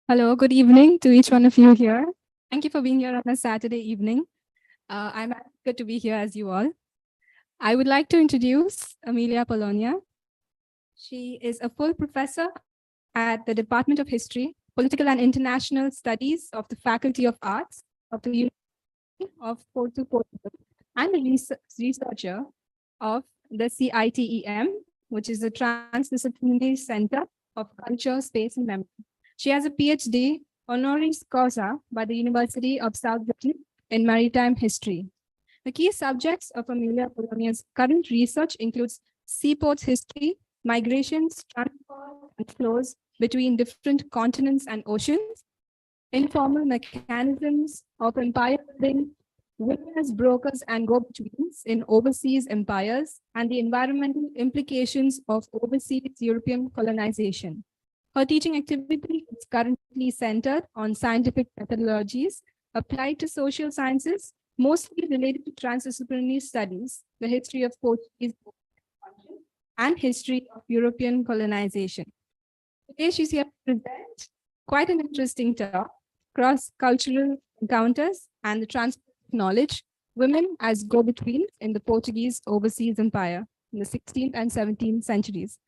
Hello, good evening to each one of you here. Thank you for being here on a Saturday evening. I'm good to be here as you all. I would like to introduce Amélia Polónia. She is a full professor at the Department of History, Political and International Studies of the Faculty of Arts of the University of Portugal and a researcher of the CITEM, which is the Transdisciplinary Center of Culture, Space and Memory. She has a PhD honoris causa by the University of South Britain in Maritime History. The key subjects of Amélia Polónia's current research includes seaports history, migrations, transport, and flows between different continents and oceans, informal mechanisms of empire building, women as brokers and go-betweens in overseas empires, and the environmental implications of overseas European colonization. Her teaching activity is currently centered on scientific methodologies applied to social sciences, mostly related to transdisciplinary studies, the history of Portuguese and history of European colonization. Today, she's here to present quite an interesting talk, cross-cultural encounters and the transfer of knowledge, women as go-betweens in the Portuguese Overseas Empire in the 16th and 17th centuries.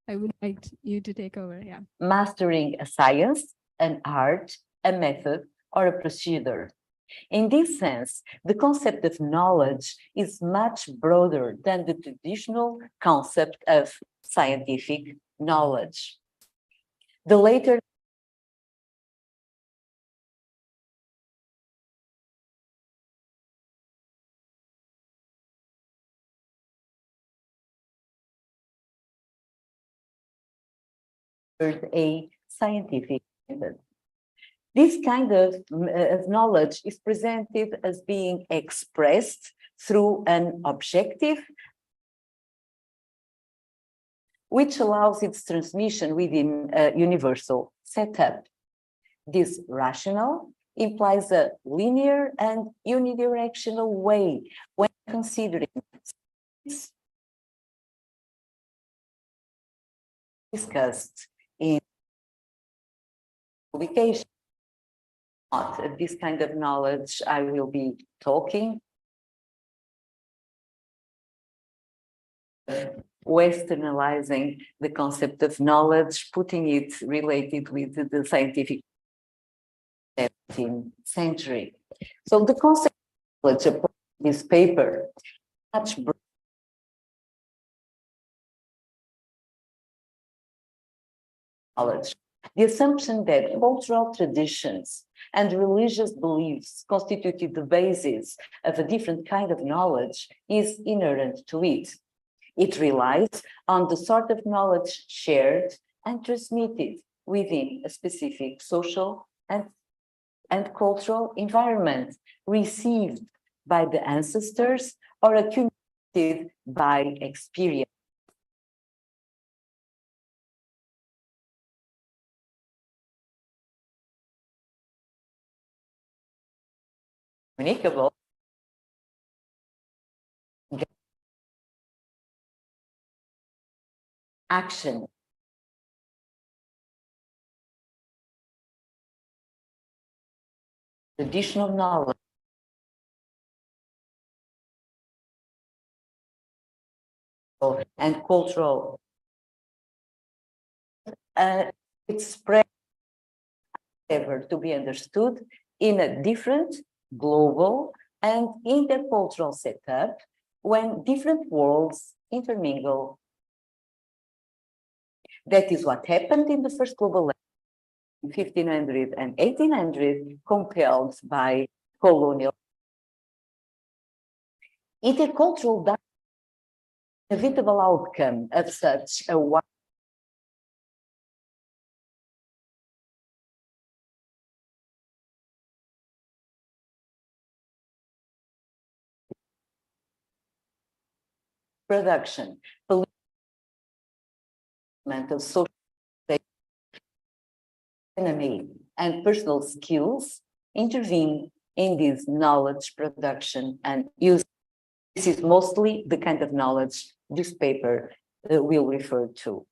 I would like you to take over, yeah. Mastering a science, an art, a method, or a procedure. In this sense, the concept of knowledge is much broader than the traditional concept of scientific knowledge. The later a scientific method. This kind of knowledge is presented as being expressed through an objective, which allows its transmission within a universal setup. This rationale implies a linear and unidirectional way when considering discussed in publication. Not this kind of knowledge I will be talking. Westernizing the concept of knowledge, putting it related with the scientific 17th century. So the concept of knowledge of this paper much knowledge. The assumption that cultural traditions and religious beliefs constituted the basis of a different kind of knowledge is inherent to it. It relies on the sort of knowledge shared and transmitted within a specific social and cultural environment, received by the ancestors or accumulated by experience. Communicable action. Traditional knowledge. And cultural express ever to be understood in a different global and intercultural setup when different worlds intermingle. That is what happened in the first global level in 1500 and 1800, compelled by colonial. Intercultural inevitable outcome of such a wide production, of social economy, and personal skills intervene in this knowledge production and use. This is mostly the kind of knowledge this paper will refer to.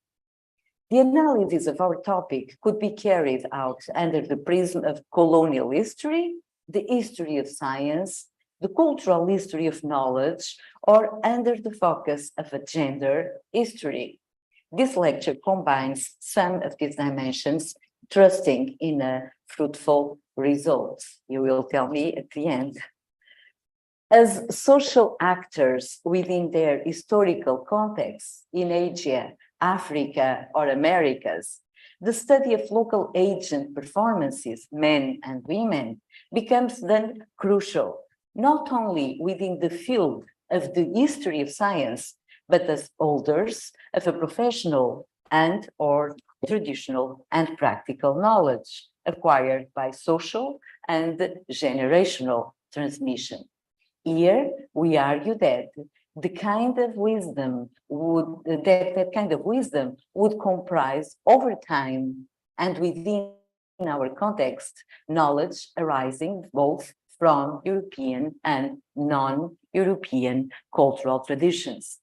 The analysis of our topic could be carried out under the prism of colonial history, the history of science, the cultural history of knowledge, or under the focus of a gender history. This lecture combines some of these dimensions, trusting in a fruitful result. You will tell me at the end. As social actors within their historical context in Asia, Africa, or Americas, the study of local agent performances, men and women, becomes then crucial, not only within the field of the history of science, but as holders of a professional and or traditional and practical knowledge acquired by social and generational transmission. Here, we argue that the kind of wisdom that kind of wisdom would comprise over time and within our context, knowledge arising both from European and non-European cultural traditions.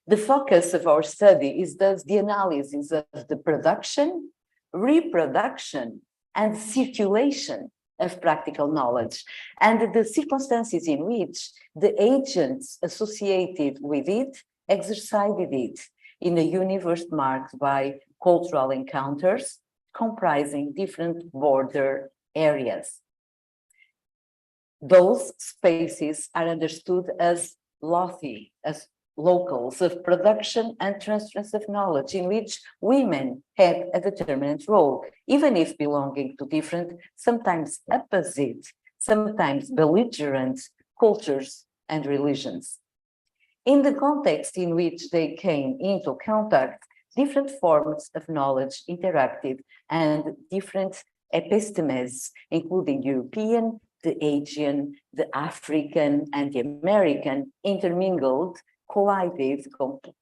The focus of our study is thus the analysis of the production, reproduction, and circulation of practical knowledge, and the circumstances in which the agents associated with it exercised it in a universe marked by cultural encounters comprising different border areas. Those spaces are understood as loci, as locals of production and transference of knowledge in which women had a determinant role, even if belonging to different, sometimes opposite, sometimes belligerent cultures and religions. In the context in which they came into contact, different forms of knowledge interacted and different epistemes, including European, the Asian, the African, and the American, intermingled, collided,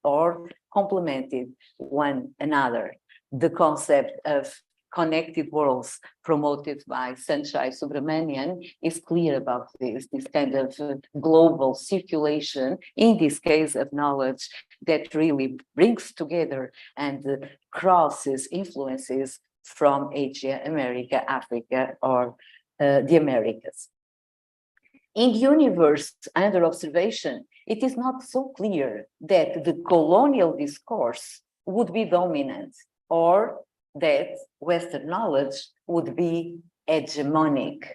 or complemented one another. The concept of connected worlds promoted by Sanchai Subramanian is clear about this kind of global circulation, in this case of knowledge, that really brings together and crosses influences from Asia, America, Africa, or the Americas. In the universe under observation, it is not so clear that the colonial discourse would be dominant or that Western knowledge would be hegemonic.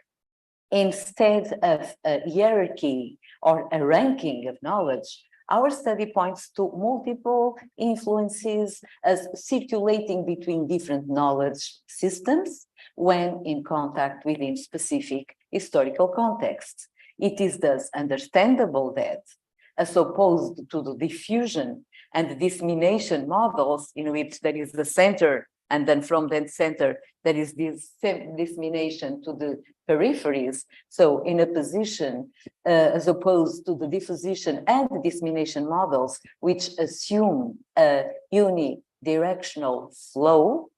Instead of a hierarchy or a ranking of knowledge, our study points to multiple influences as circulating between different knowledge systems when in contact within specific historical contexts. It is thus understandable that, as opposed to the diffusion and dissemination models in which there is the center, and then from that center, there is this dissemination to the peripheries. So in a position, as opposed to the diffusion and the dissemination models, which assume a unidirectional flow,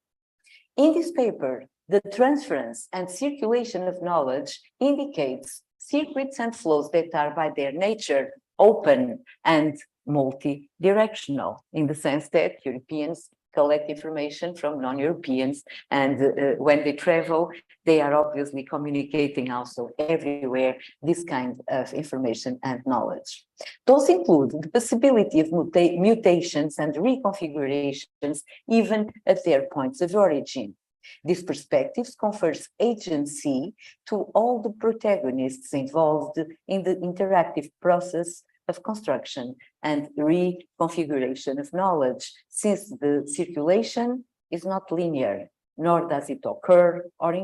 in this paper, the transference and circulation of knowledge indicates circuits and flows that are by their nature open and multi-directional, in the sense that Europeans collect information from non-Europeans, and when they travel, they are obviously communicating also everywhere this kind of information and knowledge. Those include the possibility of mutations and reconfigurations even at their points of origin. This perspective confers agency to all the protagonists involved in the interactive process of construction and reconfiguration of knowledge, since the circulation is not linear, nor does it occur or in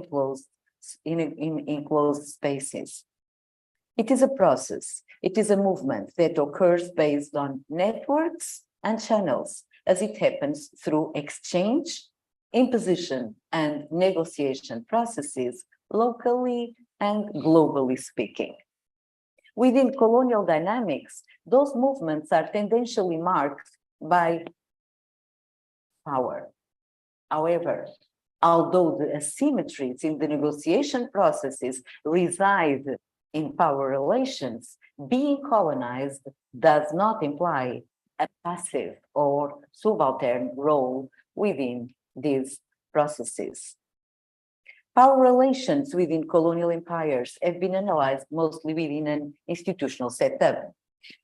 enclosed spaces. It is a process, it is a movement that occurs based on networks and channels, as it happens through exchange, imposition, and negotiation processes, locally and globally speaking. Within colonial dynamics, those movements are tendentially marked by power. However, although the asymmetries in the negotiation processes reside in power relations, being colonized does not imply a passive or subaltern role within these processes. Power relations within colonial empires have been analyzed mostly within an institutional setup.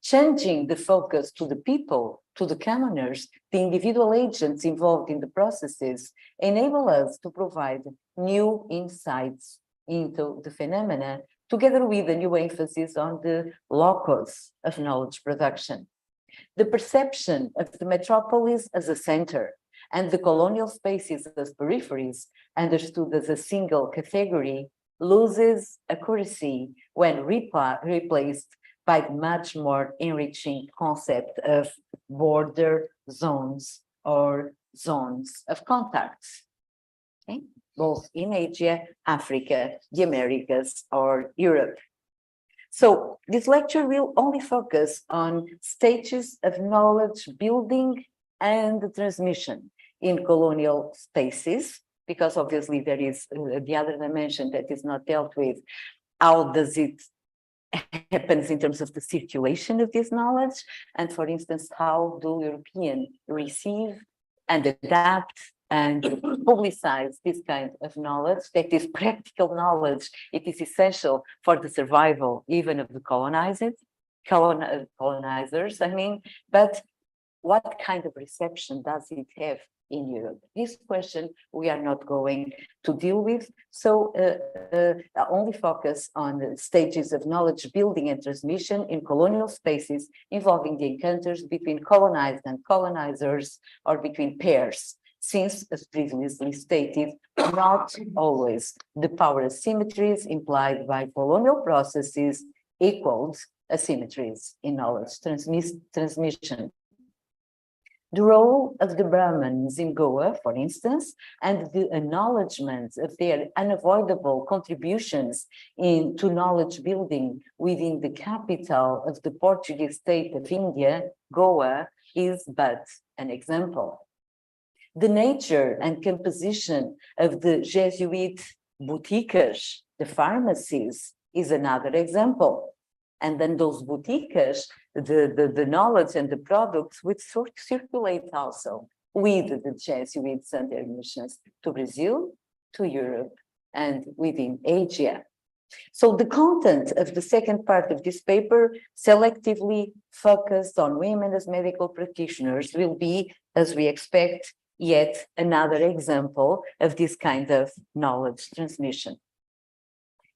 Changing the focus to the people, to the commoners, the individual agents involved in the processes, enable us to provide new insights into the phenomena, together with a new emphasis on the locus of knowledge production. The perception of the metropolis as a center and the colonial spaces as peripheries, understood as a single category, loses accuracy when replaced by the much more enriching concept of border zones or zones of contacts, okay? Both in Asia, Africa, the Americas, or Europe. So this lecture will only focus on stages of knowledge building and transmission in colonial spaces, because obviously there is the other dimension that is not dealt with. How does it happens in terms of the circulation of this knowledge? And for instance, how do Europeans receive and adapt and publicize this kind of knowledge that is practical knowledge? It is essential for the survival even of the colonizers, but what kind of reception does it have in Europe? This question we are not going to deal with, so only focus on the stages of knowledge building and transmission in colonial spaces involving the encounters between colonized and colonizers, or between pairs, since, as previously stated, not always the power asymmetries implied by colonial processes equaled asymmetries in knowledge transmission. The role of the Brahmins in Goa, for instance, and the acknowledgement of their unavoidable contributions to knowledge building within the capital of the Portuguese state of India, Goa, is but an example. The nature and composition of the Jesuit boutiques, the pharmacies, is another example. And then those boutiques, the knowledge and the products would circulate also with the Jesuits and their missions to Brazil, to Europe, and within Asia. So the content of the second part of this paper, selectively focused on women as medical practitioners, will be, as we expect, yet another example of this kind of knowledge transmission.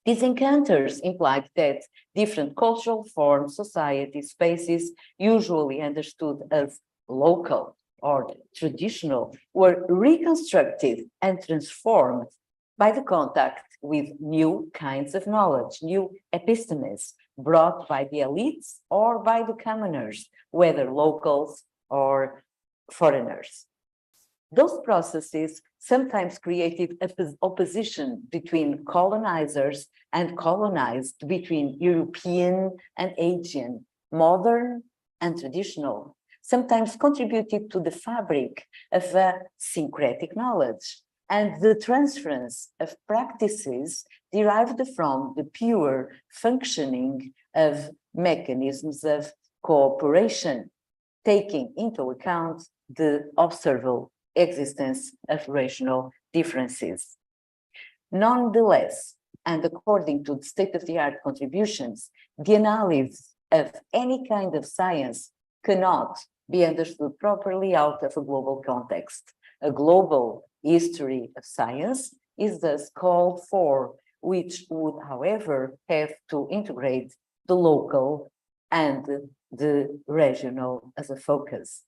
These encounters implied that different cultural forms, societies, spaces, usually understood as local or traditional, were reconstructed and transformed by the contact with new kinds of knowledge, new epistemes brought by the elites or by the commoners, whether locals or foreigners. Those processes sometimes created opposition between colonizers and colonized, between European and Asian, modern and traditional, sometimes contributed to the fabric of a syncretic knowledge and the transference of practices derived from the pure functioning of mechanisms of cooperation, taking into account the observable existence of racial differences. Nonetheless, and according to the state-of-the-art contributions, the analysis of any kind of science cannot be understood properly out of a global context. A global history of science is thus called for, which would, however, have to integrate the local and the regional as a focus.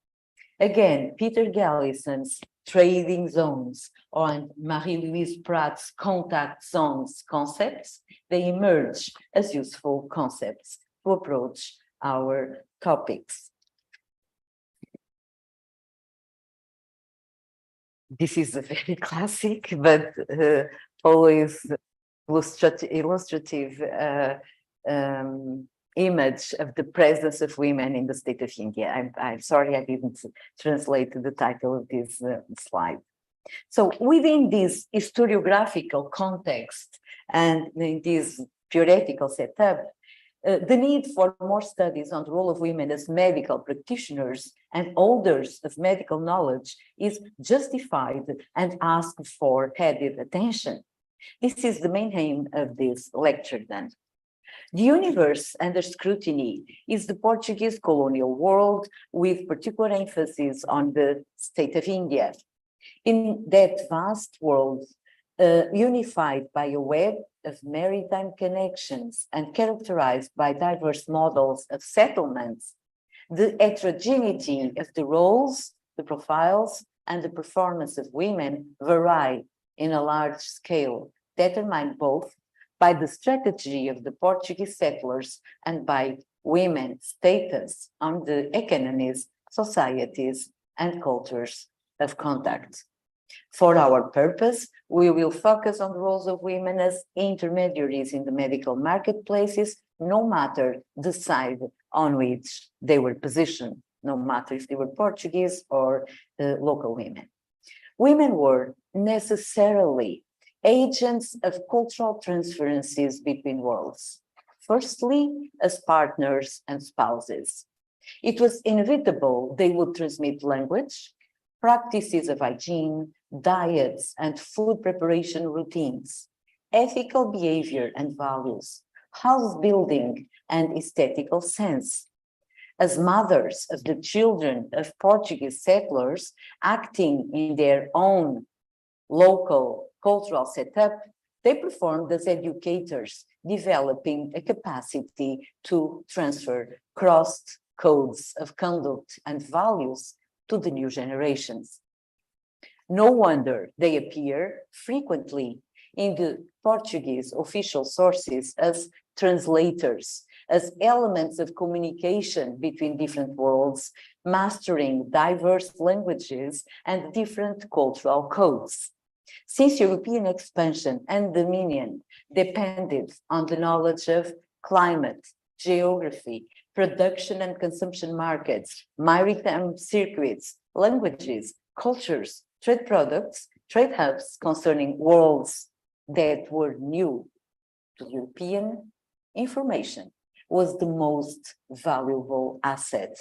Again, Peter Gallison's trading zones and Marie-Louise Pratt's contact zones concepts, they emerge as useful concepts to approach our topics. This is a very classic, but always illustrative image of the presence of women in the state of India. I'm sorry I didn't translate the title of this slide. So within this historiographical context and in this theoretical setup, the need for more studies on the role of women as medical practitioners and holders of medical knowledge is justified and asked for added attention. This is the main aim of this lecture then. The universe under scrutiny is the Portuguese colonial world, with particular emphasis on the state of India. In that vast world, unified by a web of maritime connections and characterized by diverse models of settlements, the heterogeneity of the roles, the profiles, and the performance of women vary in a large scale, determined both by the strategy of the Portuguese settlers and by women's status on the economies, societies, and cultures of contact. For our purpose, we will focus on the roles of women as intermediaries in the medical marketplaces, no matter the side on which they were positioned, no matter if they were Portuguese or local women. Women were necessarily agents of cultural transferences between worlds, firstly as partners and spouses. It was inevitable they would transmit language, practices of hygiene, diets and food preparation routines, ethical behavior and values, house building and aesthetical sense. As mothers of the children of Portuguese settlers acting in their own local cultural setup, they performed as educators, developing a capacity to transfer crossed codes of conduct and values to the new generations. No wonder they appear frequently in the Portuguese official sources as translators, as elements of communication between different worlds, mastering diverse languages and different cultural codes. Since European expansion and dominion depended on the knowledge of climate, geography, production and consumption markets, maritime circuits, languages, cultures, trade products, trade hubs concerning worlds that were new to European, information was the most valuable asset.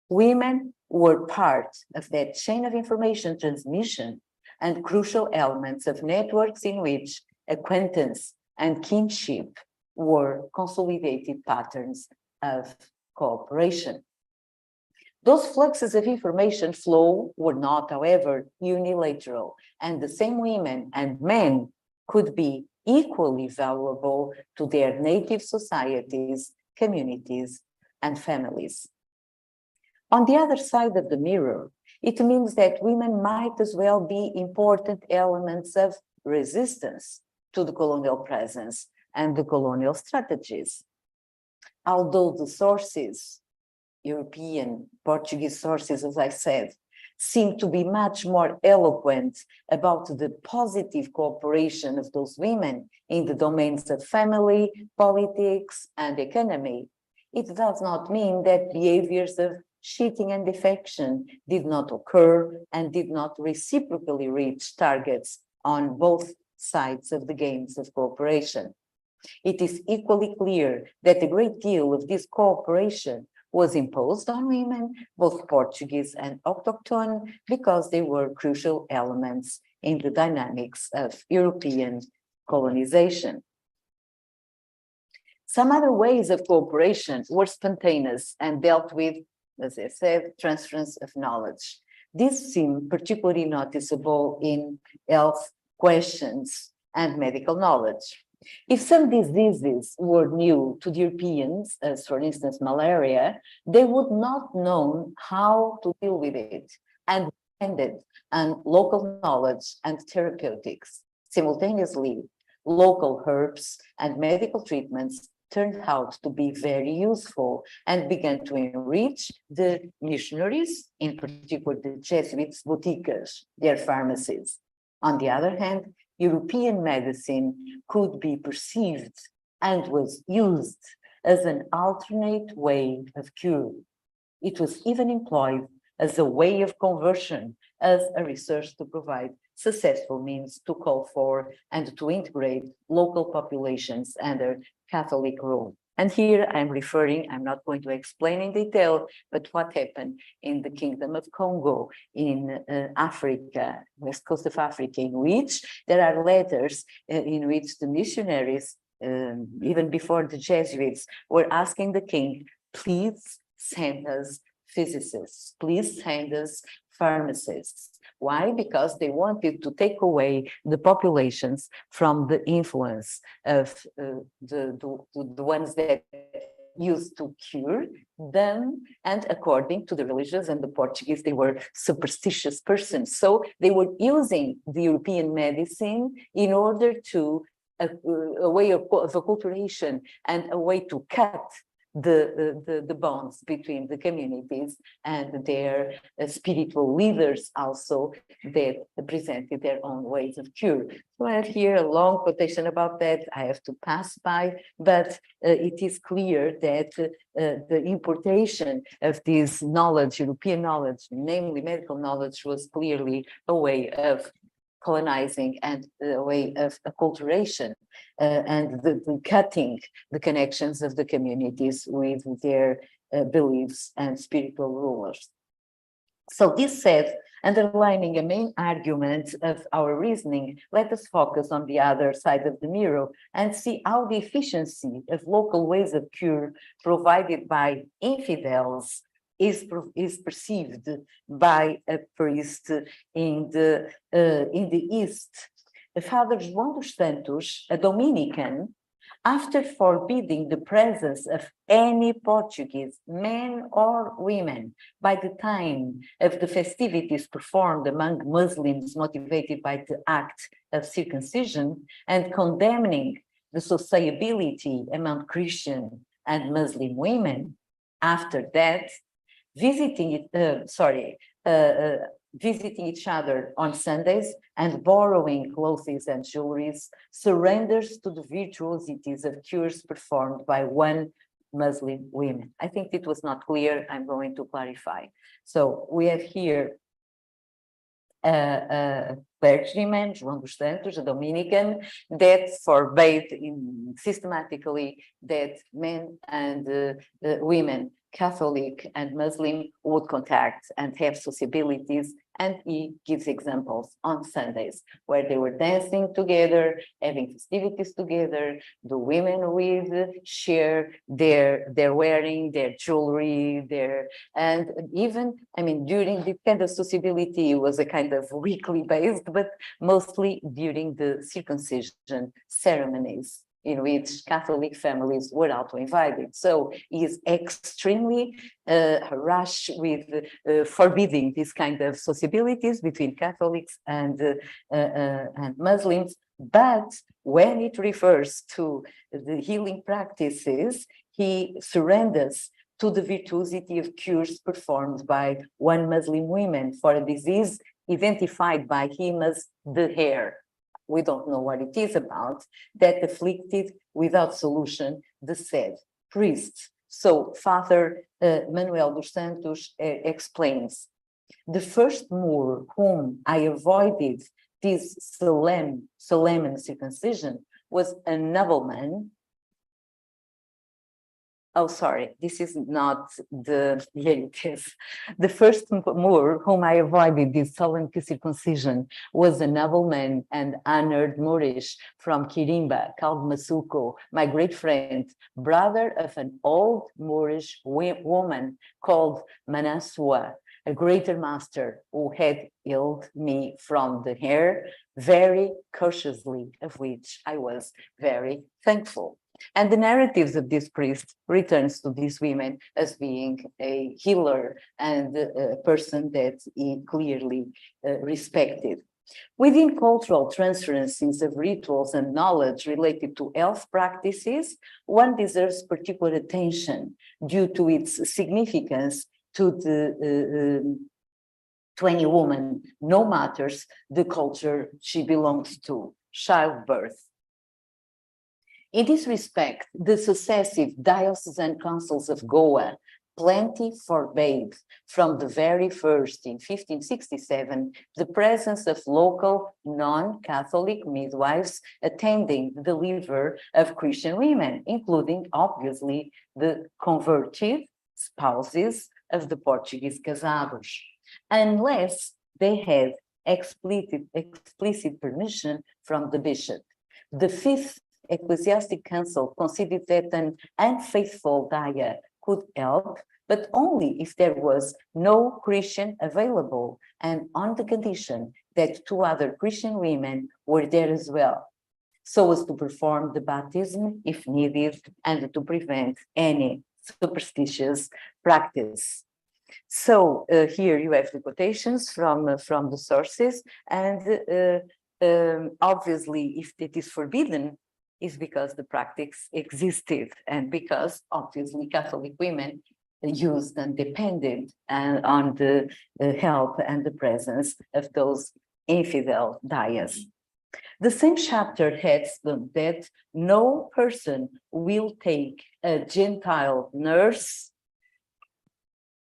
Women were part of that chain of information transmission and crucial elements of networks in which acquaintance and kinship were consolidated patterns of cooperation. Those fluxes of information flow were not, however, unilateral, and the same women and men could be equally valuable to their native societies, communities, and families. On the other side of the mirror, it means that women might as well be important elements of resistance to the colonial presence and the colonial strategies. Although the sources, European, Portuguese sources, as I said, seem to be much more eloquent about the positive cooperation of those women in the domains of family, politics, and economy, it does not mean that behaviors of cheating and defection did not occur and did not reciprocally reach targets on both sides of the games of cooperation. It is equally clear that a great deal of this cooperation was imposed on women, both Portuguese and autochthone, because they were crucial elements in the dynamics of European colonization. Some other ways of cooperation were spontaneous and dealt with, as I said, transference of knowledge. These seem particularly noticeable in health questions and medical knowledge. If some diseases were new to the Europeans, as for instance malaria, they would not know how to deal with it and depended on local knowledge and therapeutics. Simultaneously, local herbs and medical treatments turned out to be very useful and began to enrich the missionaries, in particular the Jesuits' boutiques, their pharmacies. On the other hand, European medicine could be perceived and was used as an alternate way of cure. It was even employed as a way of conversion, as a research to provide successful means to call for and to integrate local populations under Catholic rule And here I'm referring, I'm not going to explain in detail, but what happened in the Kingdom of Congo, in Africa, west coast of Africa, in which there are letters in which the missionaries, even before the Jesuits, were asking the king, please send us physicists, please send us pharmacists. Why? Because they wanted to take away the populations from the influence of the ones that used to cure them. And according to the religious and the Portuguese, they were superstitious persons. So they were using the European medicine in order to a way of acculturation and a way to cut the bonds between the communities and their spiritual leaders also that presented their own ways of cure. So I have here a long quotation about that. I have to pass by, but it is clear that the importation of this knowledge, European knowledge, namely medical knowledge, was clearly a way of colonizing and a way of acculturation and the cutting the connections of the communities with their beliefs and spiritual rulers. So this said, underlining a main argument of our reasoning, let us focus on the other side of the mirror and see how the efficiency of local ways of cure provided by infidels is perceived by a priest in the East. Father João dos Santos, a Dominican, after forbidding the presence of any Portuguese, men or women, by the time of the festivities performed among Muslims motivated by the act of circumcision, and condemning the sociability among Christian and Muslim women, after that, visiting each other on Sundays and borrowing clothes and jewelries, surrenders to the virtuosities of cures performed by one Muslim woman. I think it was not clear. I'm going to clarify. So we have here a clergyman, João dos Santos, a Dominican, that forbade systematically that men and women, Catholic and Muslim, would contact and have sociabilities, and he gives examples on Sundays where they were dancing together, having festivities together. The women would share their wearing, their jewelry, and even, I mean, during this kind of sociability, it was a kind of weekly based, but mostly during the circumcision ceremonies, in which Catholic families were also invited. So he is extremely rash with forbidding this kind of sociabilities between Catholics and Muslims. But when it refers to the healing practices, he surrenders to the virtuosity of cures performed by one Muslim woman for a disease identified by him as the hair. We don't know what it is about, that afflicted without solution the said priest. So Father Manuel dos Santos explains, the first Moor whom I avoided this solemn circumcision was a nobleman. Oh, sorry, this is not the, here it is. The first Moor whom I avoided this solemn circumcision was a nobleman and honored Moorish from Quirimba called Masuko, my great friend, brother of an old Moorish woman called Manasua, a greater master who had healed me from the hair very cautiously, of which I was very thankful. And the narratives of this priest returns to these women as being a healer and a person that he clearly respected. Within cultural transferences of rituals and knowledge related to health practices, one deserves particular attention due to its significance to any woman, no matters the culture she belongs to, childbirth. In this respect, the successive diocesan councils of Goa, plenty forbade from the very first, in 1567, the presence of local non-Catholic midwives attending the delivery of Christian women, including, obviously, the converted spouses of the Portuguese casados, unless they had explicit permission from the bishop. The Fifth Ecclesiastic Council considered that an unfaithful daya could help, but only if there was no Christian available and on the condition that two other Christian women were there as well, so as to perform the baptism if needed and to prevent any superstitious practice. So here you have the quotations from the sources, and obviously if it is forbidden, is because the practice existed and because obviously Catholic women used and depended on the help and the presence of those infidel dayas. The same chapter adds that no person will take a Gentile nurse.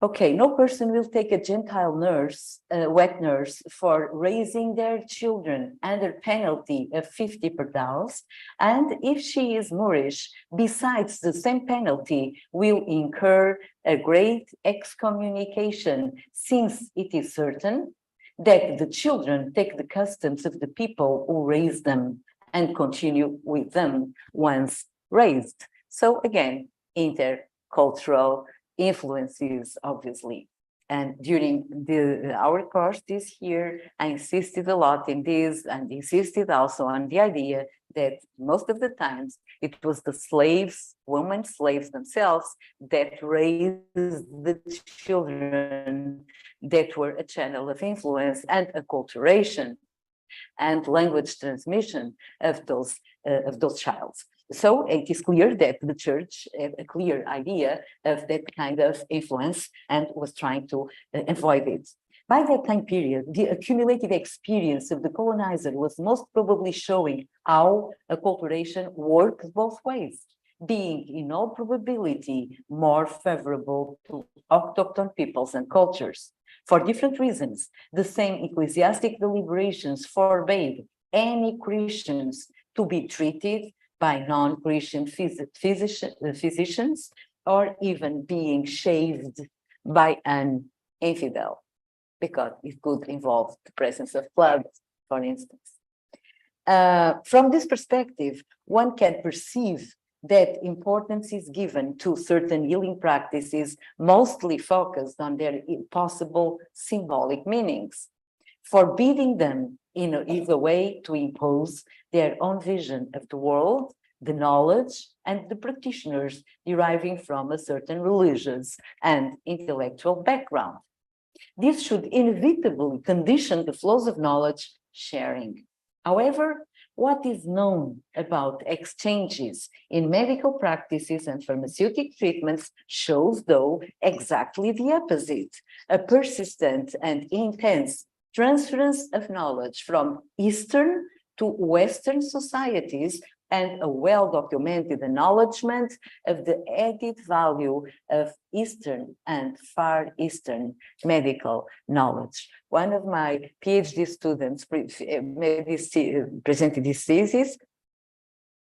Okay, no person will take a Gentile nurse, wet nurse, for raising their children under penalty of 50 pardals, and if she is Moorish, besides the same penalty, will incur a great excommunication, since it is certain that the children take the customs of the people who raised them and continue with them once raised. So again, intercultural influences, obviously. And during our course this year, I insisted a lot in this and insisted also on the idea that most of the times it was the slaves, women slaves themselves, that raised the children that were a channel of influence and acculturation and language transmission of those childs. So it is clear that the church had a clear idea of that kind of influence and was trying to avoid it. By that time period, the accumulated experience of the colonizer was most probably showing how acculturation works both ways, being in all probability more favorable to autochthon peoples and cultures. For different reasons, the same ecclesiastic deliberations forbade any Christians to be treated by non-Christian physicians, or even being shaved by an infidel, because it could involve the presence of blood, for instance. From this perspective, one can perceive that importance is given to certain healing practices, mostly focused on their possible symbolic meanings. Forbidding them is a way to impose their own vision of the world, the knowledge, and the practitioners deriving from a certain religious and intellectual background. This should inevitably condition the flows of knowledge sharing. However, what is known about exchanges in medical practices and pharmaceutic treatments shows, though, exactly the opposite: a persistent and intense transference of knowledge from Eastern to Western societies, and a well-documented acknowledgement of the added value of Eastern and Far Eastern medical knowledge. One of my PhD students presented this thesis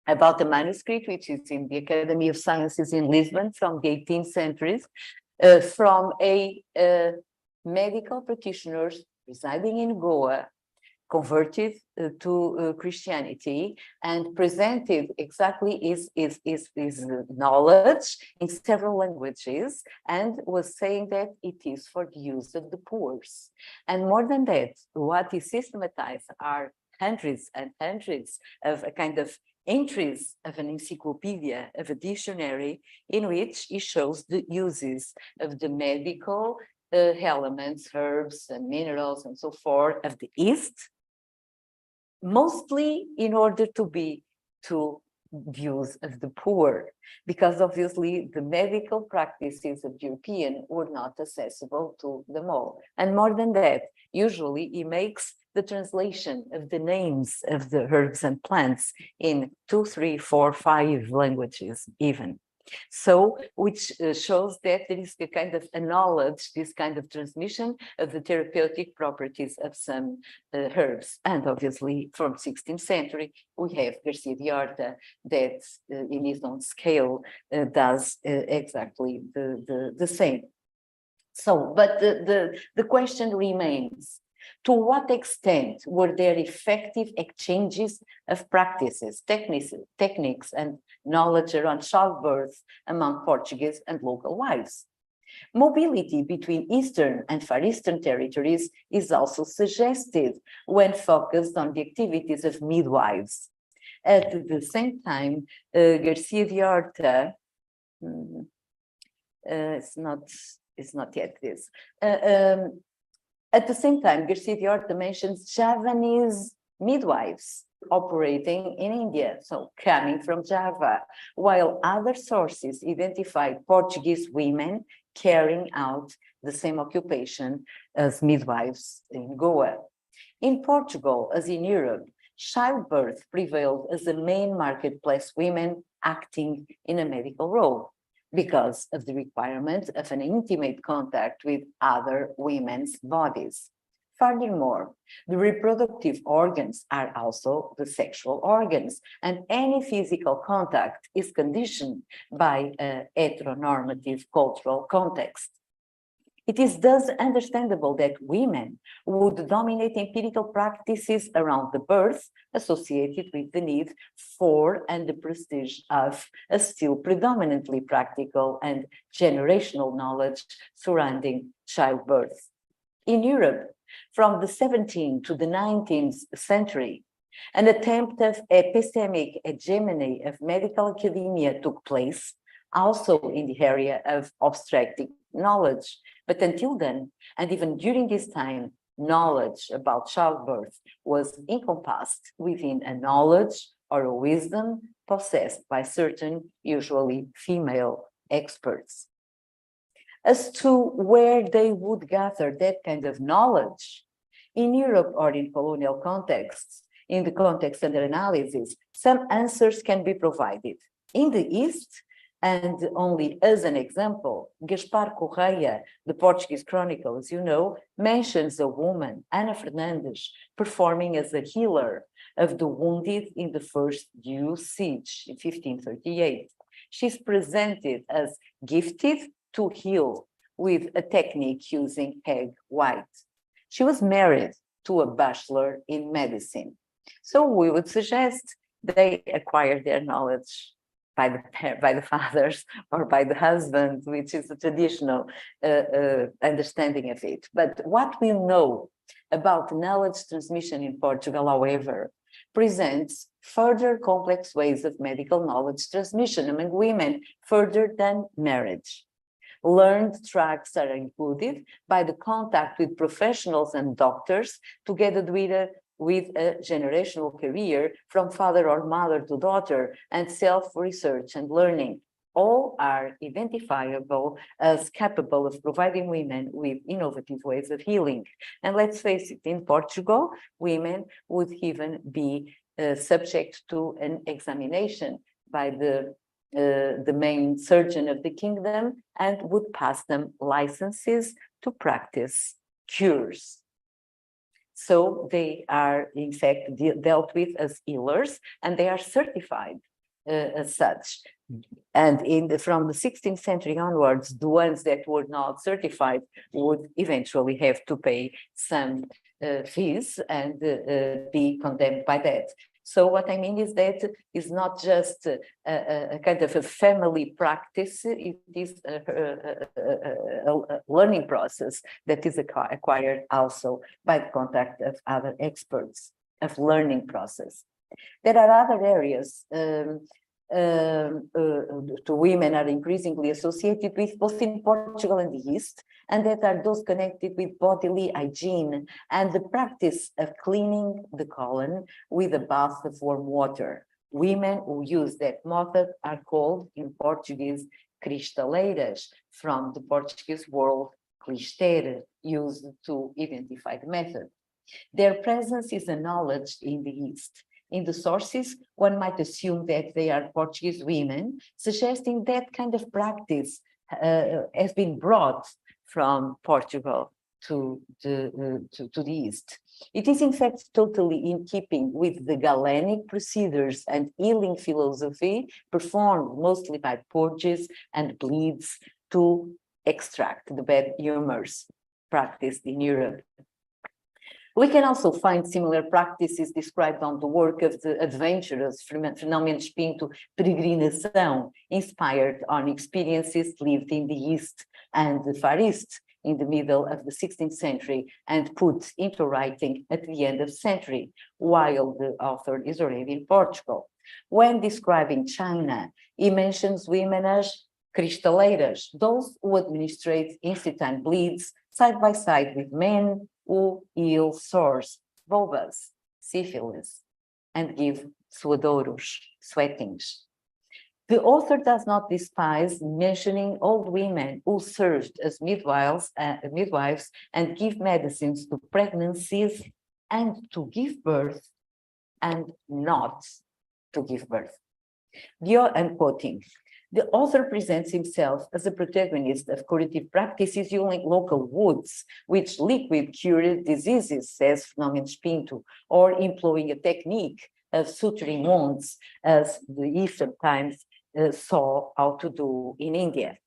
about a manuscript which is in the Academy of Sciences in Lisbon from the 18th century, from a medical practitioner residing in Goa, converted to Christianity, and presented exactly his knowledge in several languages, and was saying that it is for the use of the poor. And more than that, what he systematized are hundreds and hundreds of a kind of entries of an encyclopedia, of a dictionary, in which he shows the uses of the medical elements, herbs and minerals and so forth of the East, mostly in order to be to views of the poor, because obviously the medical practices of European were not accessible to them all. And more than that, usually he makes the translation of the names of the herbs and plants in 2, 3, 4, 5 languages even. So, which shows that there is a kind of a knowledge, this kind of transmission of the therapeutic properties of some herbs. And obviously, from 16th century, we have Garcia de Horta that in his own scale does exactly the same. So, but the question remains, to what extent were there effective exchanges of practices, techniques, and knowledge around childbirth among Portuguese and local wives? Mobility between Eastern and Far Eastern territories is also suggested when focused on the activities of midwives. At the same time, Garcia de Horta, it's not yet this. At the same time, Garcia de Horta mentions Javanese midwives operating in India, so coming from Java, while other sources identify Portuguese women carrying out the same occupation as midwives in Goa. In Portugal, as in Europe, childbirth prevailed as the main marketplace, women acting in a medical role, because of the requirement of an intimate contact with other women's bodies. Furthermore, the reproductive organs are also the sexual organs, and any physical contact is conditioned by a heteronormative cultural context. It is thus understandable that women would dominate empirical practices around the birth associated with the need for and the prestige of a still predominantly practical and generational knowledge surrounding childbirth. In Europe, from the 17th to the 19th century, an attempt of epistemic hegemony of medical academia took place, also in the area of obstetric knowledge. But until then, and even during this time, knowledge about childbirth was encompassed within a knowledge or a wisdom possessed by certain, usually female experts. As to where they would gather that kind of knowledge, in Europe or in colonial contexts, in the context under analysis, some answers can be provided. In the East, and only as an example, Gaspar Correia, the Portuguese Chronicle, as you know, mentions a woman, Ana Fernandes, performing as a healer of the wounded in the First Due Siege in 1538. She's presented as gifted to heal with a technique using egg white. She was married to a bachelor in medicine. So we would suggest they acquired their knowledge by the fathers or by the husband, which is a traditional understanding of it. But what we know about knowledge transmission in Portugal, however, presents further complex ways of medical knowledge transmission among women further than marriage. Learned tracks are included by the contact with professionals and doctors, together with a generational career from father or mother to daughter, and self-research and learning. All are identifiable as capable of providing women with innovative ways of healing. And let's face it, in Portugal, women would even be subject to an examination by the main surgeon of the kingdom, and would pass them licenses to practice cures. So they are, in fact, dealt with as healers, and they are certified as such. And from the 16th century onwards, the ones that were not certified would eventually have to pay some fees and be condemned by that. So what I mean is that it's not just a kind of a family practice, it is a learning process that is acquired also by the contact of other experts, of learning process. There are other areas to women are increasingly associated with, both in Portugal and the East, and that are those connected with bodily hygiene and the practice of cleaning the colon with a bath of warm water. Women who use that method are called in Portuguese cristaleiras, from the Portuguese word clister, used to identify the method. Their presence is acknowledged in the East. In the sources, one might assume that they are Portuguese women, suggesting that kind of practice has been brought from Portugal to the East. It is in fact totally in keeping with the Galenic procedures and healing philosophy performed mostly by purges and bleeds to extract the bad humors practiced in Europe. We can also find similar practices described on the work of the adventurous Fernão Mendes Pinto, Peregrinação, inspired on experiences lived in the East and the Far East in the middle of the 16th century and put into writing at the end of the century, while the author is already in Portugal. When describing China, he mentions women as cristaleiras, those who administrate incipient bleeds side by side with men who heal sores, vulvas, syphilis, and give suadouros, sweatings. The author does not despise mentioning old women who served as midwives and give medicines to pregnancies and to give birth and not to give birth. I'm quoting. The author presents himself as a protagonist of curative practices using local woods, which liquid cured diseases, says Fernão Mendes Pinto, or employing a technique of suturing wounds, as the Eastern Times saw how to do in India.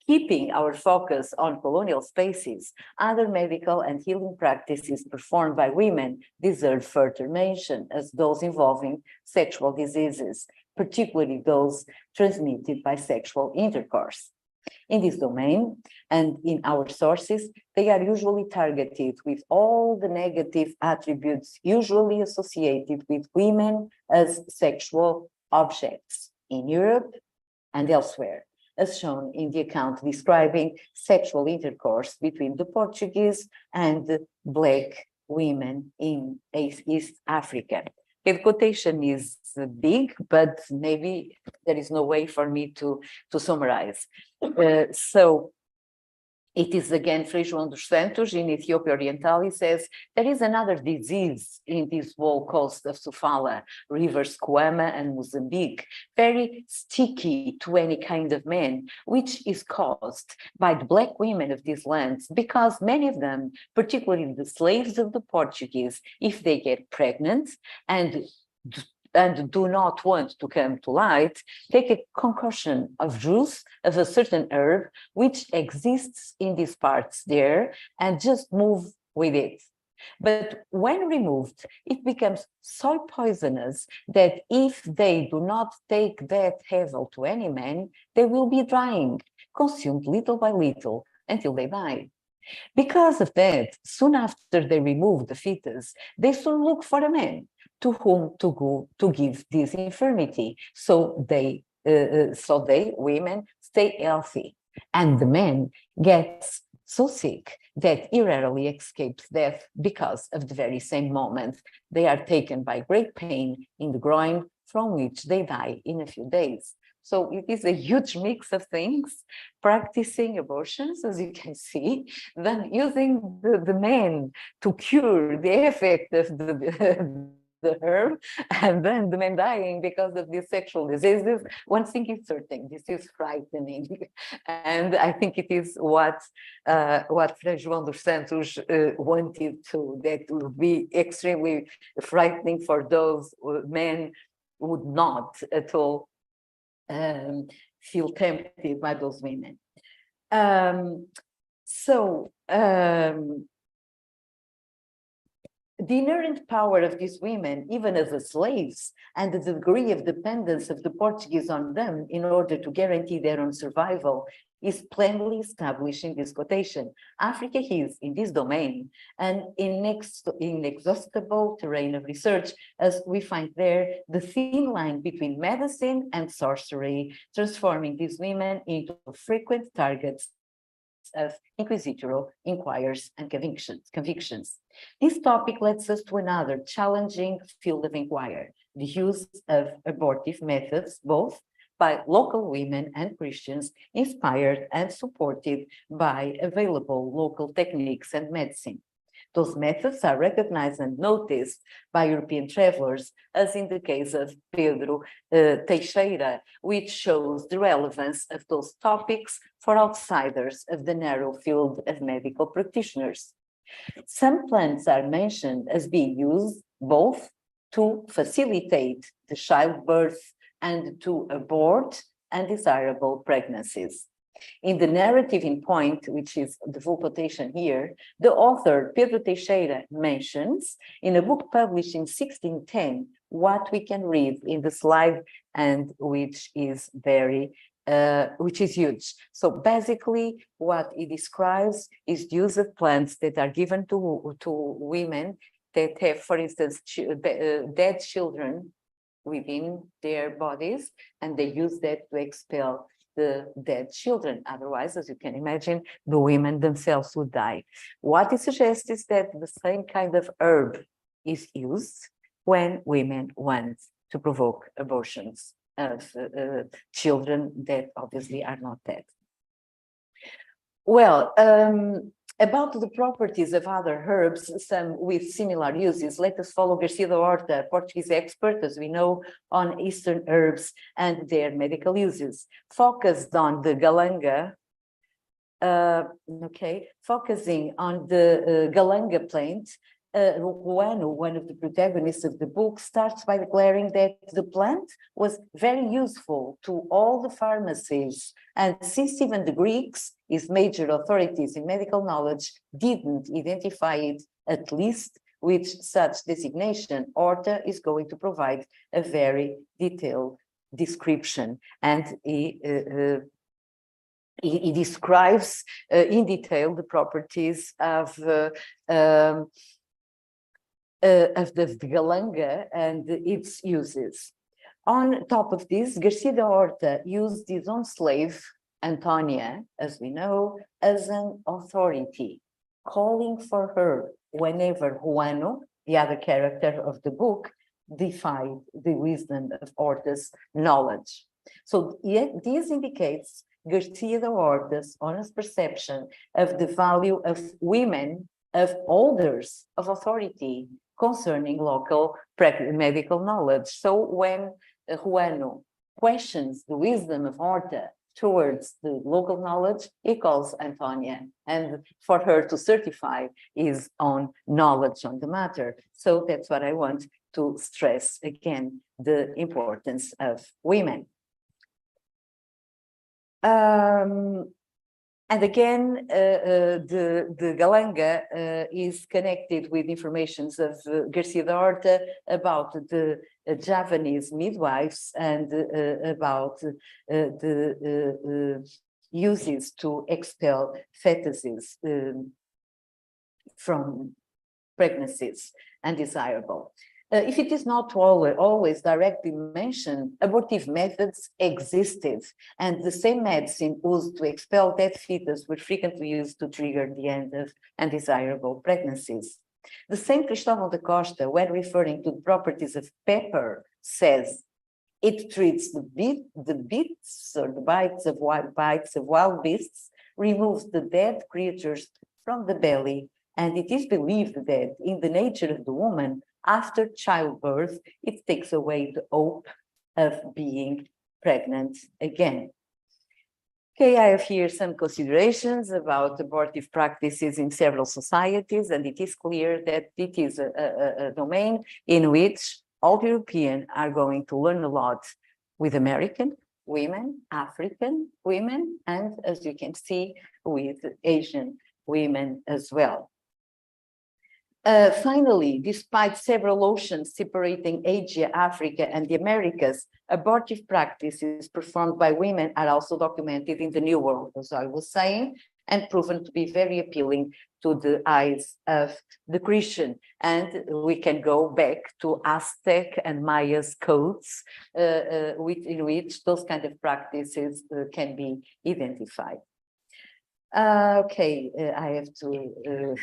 Keeping our focus on colonial spaces, other medical and healing practices performed by women deserve further mention as those involving sexual diseases, particularly those transmitted by sexual intercourse. In this domain and in our sources, they are usually targeted with all the negative attributes usually associated with women as sexual objects in Europe and elsewhere, as shown in the account describing sexual intercourse between the Portuguese and the Black women in East Africa. The quotation is big, but maybe there is no way for me to summarize. So it is again Frei João dos Santos in Ethiopia Oriental. He says, there is another disease in this whole coast of Sofala, rivers Cuama and Mozambique, very sticky to any kind of man, which is caused by the Black women of these lands, because many of them, particularly the slaves of the Portuguese, if they get pregnant and do not want to come to light, take a concoction of juice of a certain herb which exists in these parts there and just move with it. But when removed, it becomes so poisonous that if they do not take that hazel to any man, they will be dying, consumed little by little until they die. Because of that, soon after they remove the fetus, they soon look for a man to whom to go to give this infirmity. So women stay healthy, and the man gets so sick that he rarely escapes death because of the very same moment they are taken by great pain in the groin, from which they die in a few days. So it is a huge mix of things, practicing abortions, as you can see, then using the man to cure the effect of the herb, and then the men dying because of these sexual diseases. One thing is certain, this is frightening. And I think it is what Frei João dos Santos wanted to, that would be extremely frightening for those men who would not at all feel tempted by those women. The inherent power of these women, even as the slaves, and the degree of dependence of the Portuguese on them in order to guarantee their own survival, is plainly established in this quotation. Africa is, in this domain, an inexhaustible terrain of research, as we find there the thin line between medicine and sorcery, transforming these women into frequent targets of inquisitorial inquiries and convictions. This topic leads us to another challenging field of inquiry, the use of abortive methods, both by local women and Christians, inspired and supported by available local techniques and medicine. Those methods are recognized and noticed by European travelers, as in the case of Pedro Teixeira, which shows the relevance of those topics for outsiders of the narrow field of medical practitioners. Some plants are mentioned as being used both to facilitate the childbirth and to abort undesirable pregnancies. In the narrative in point, which is the full quotation here, the author Pedro Teixeira mentions in a book published in 1610 what we can read in the slide, and which is huge. So basically, what it describes is the use of plants that are given to women that have, for instance, dead children within their bodies, and they use that to expel the dead children. Otherwise, as you can imagine, the women themselves would die. What it suggests is that the same kind of herb is used when women want to provoke abortions of children that obviously are not dead. Well, about the properties of other herbs, some with similar uses, let us follow Garcia da Horta, Portuguese expert, as we know, on Eastern herbs and their medical uses. Focused on the galanga, focusing on the galanga plant, Juano, one of the protagonists of the book, starts by declaring that the plant was very useful to all the pharmacies, and since even the Greeks, his major authorities in medical knowledge, didn't identify it, at least with such designation, Horta is going to provide a very detailed description, and he describes in detail the properties of the galanga and its uses. On top of this, Garcia da Horta used his own slave, Antonia, as we know, as an authority, calling for her whenever Juano, the other character of the book, defied the wisdom of Horta's knowledge. So this indicates Garcia da Horta's honest perception of the value of women, of holders of authority concerning local medical knowledge. So when Juano questions the wisdom of Horta towards the local knowledge, he calls Antonia, and for her to certify his own knowledge on the matter. So that's what I want to stress again, the importance of women. And again, the galanga is connected with informations of Garcia da Horta about the Javanese midwives and about the uses to expel fetuses from pregnancies undesirable. If it is not always directly mentioned, abortive methods existed, and the same medicine used to expel dead fetus were frequently used to trigger the end of undesirable pregnancies. The same Cristóvão da Costa, when referring to the properties of pepper, says it treats the bites or the bites of wild beasts, removes the dead creatures from the belly, and it is believed that in the nature of the woman, after childbirth, it takes away the hope of being pregnant again. Okay, I have here some considerations about abortive practices in several societies, and it is clear that it is a domain in which all Europeans are going to learn a lot with American women, African women, and as you can see, with Asian women as well. Finally, despite several oceans separating Asia, Africa, and the Americas, abortive practices performed by women are also documented in the New World, as I was saying, and proven to be very appealing to the eyes of the Christian. And we can go back to Aztec and Maya's codes, in which those kind of practices can be identified. Okay, I have to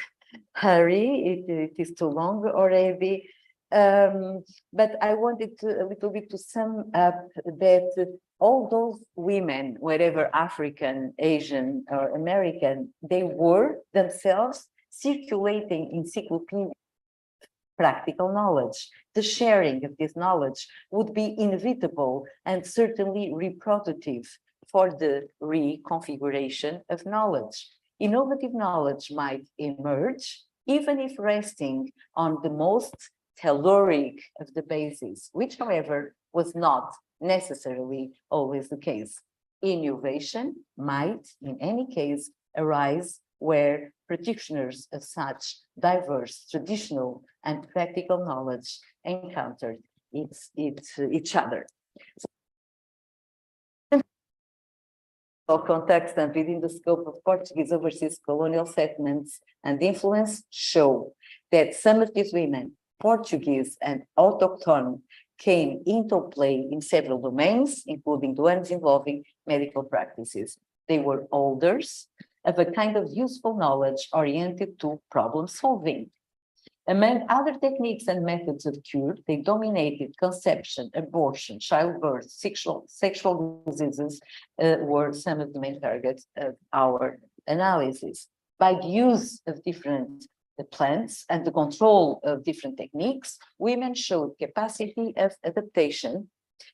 hurry, it is too long already, but I wanted to, a little bit to sum up that all those women, whether African, Asian, or American, they were themselves circulating encyclopedia practical knowledge. The sharing of this knowledge would be inevitable and certainly reproductive for the reconfiguration of knowledge. Innovative knowledge might emerge, even if resting on the most telluric of the bases, which, however, was not necessarily always the case. Innovation might, in any case, arise where practitioners of such diverse traditional and practical knowledge encountered each other. Context and within the scope of Portuguese overseas colonial settlements and influence show that some of these women, Portuguese and autochthone, came into play in several domains, including the ones involving medical practices. They were holders of a kind of useful knowledge oriented to problem solving. Among other techniques and methods of cure, they dominated conception, abortion, childbirth, sexual diseases were some of the main targets of our analysis. By the use of different plants and the control of different techniques, women showed capacity of adaptation,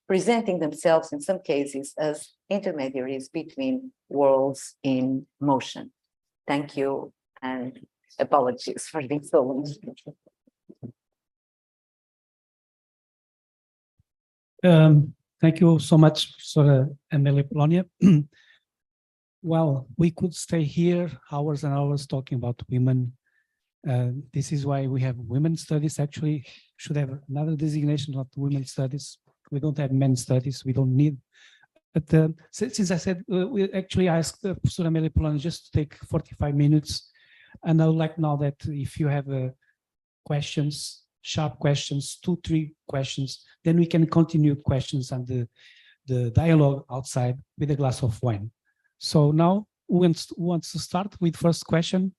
presenting themselves in some cases as intermediaries between worlds in motion. Thank you, and apologies for being so long. Thank you so much, Professor Amélia Polónia. Well, we could stay here hours and hours talking about women. This is why we have women's studies. Actually, should have another designation, not women's studies. We don't have men's studies. We don't need. But since I said, we actually asked Professor Amélia Polónia just to take 45 minutes. And I would like now that if you have questions, sharp questions, 2-3 questions, then we can continue questions and the dialogue outside with a glass of wine. So now, who wants to start with first question?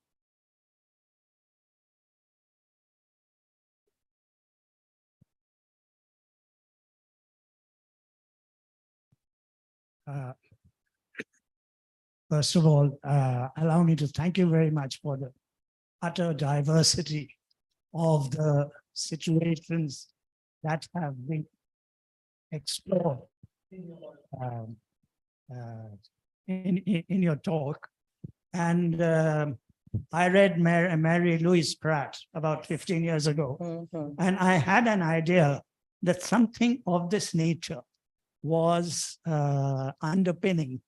First of all, allow me to thank you very much for the utter diversity of the situations that have been explored in your talk. And I read Mary Louise Pratt about 15 years ago, and I had an idea that something of this nature was underpinning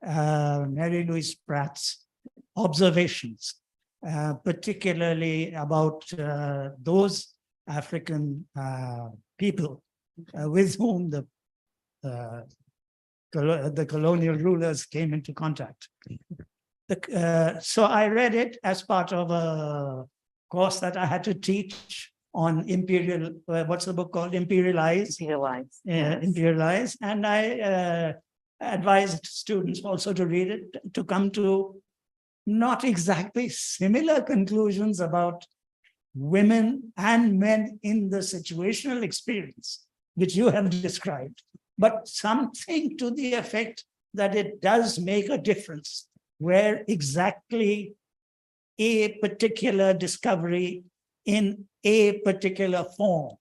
Mary Louise Pratt's observations, particularly about those African people with whom the colonial rulers came into contact. So I read it as part of a course that I had to teach on imperial, what's the book called? Imperialize. Imperialize. Yes. Imperialize. And I advised students also to read it, to come to not exactly similar conclusions about women and men in the situational experience, which you have described, but something to the effect that it does make a difference where exactly a particular discovery in a particular form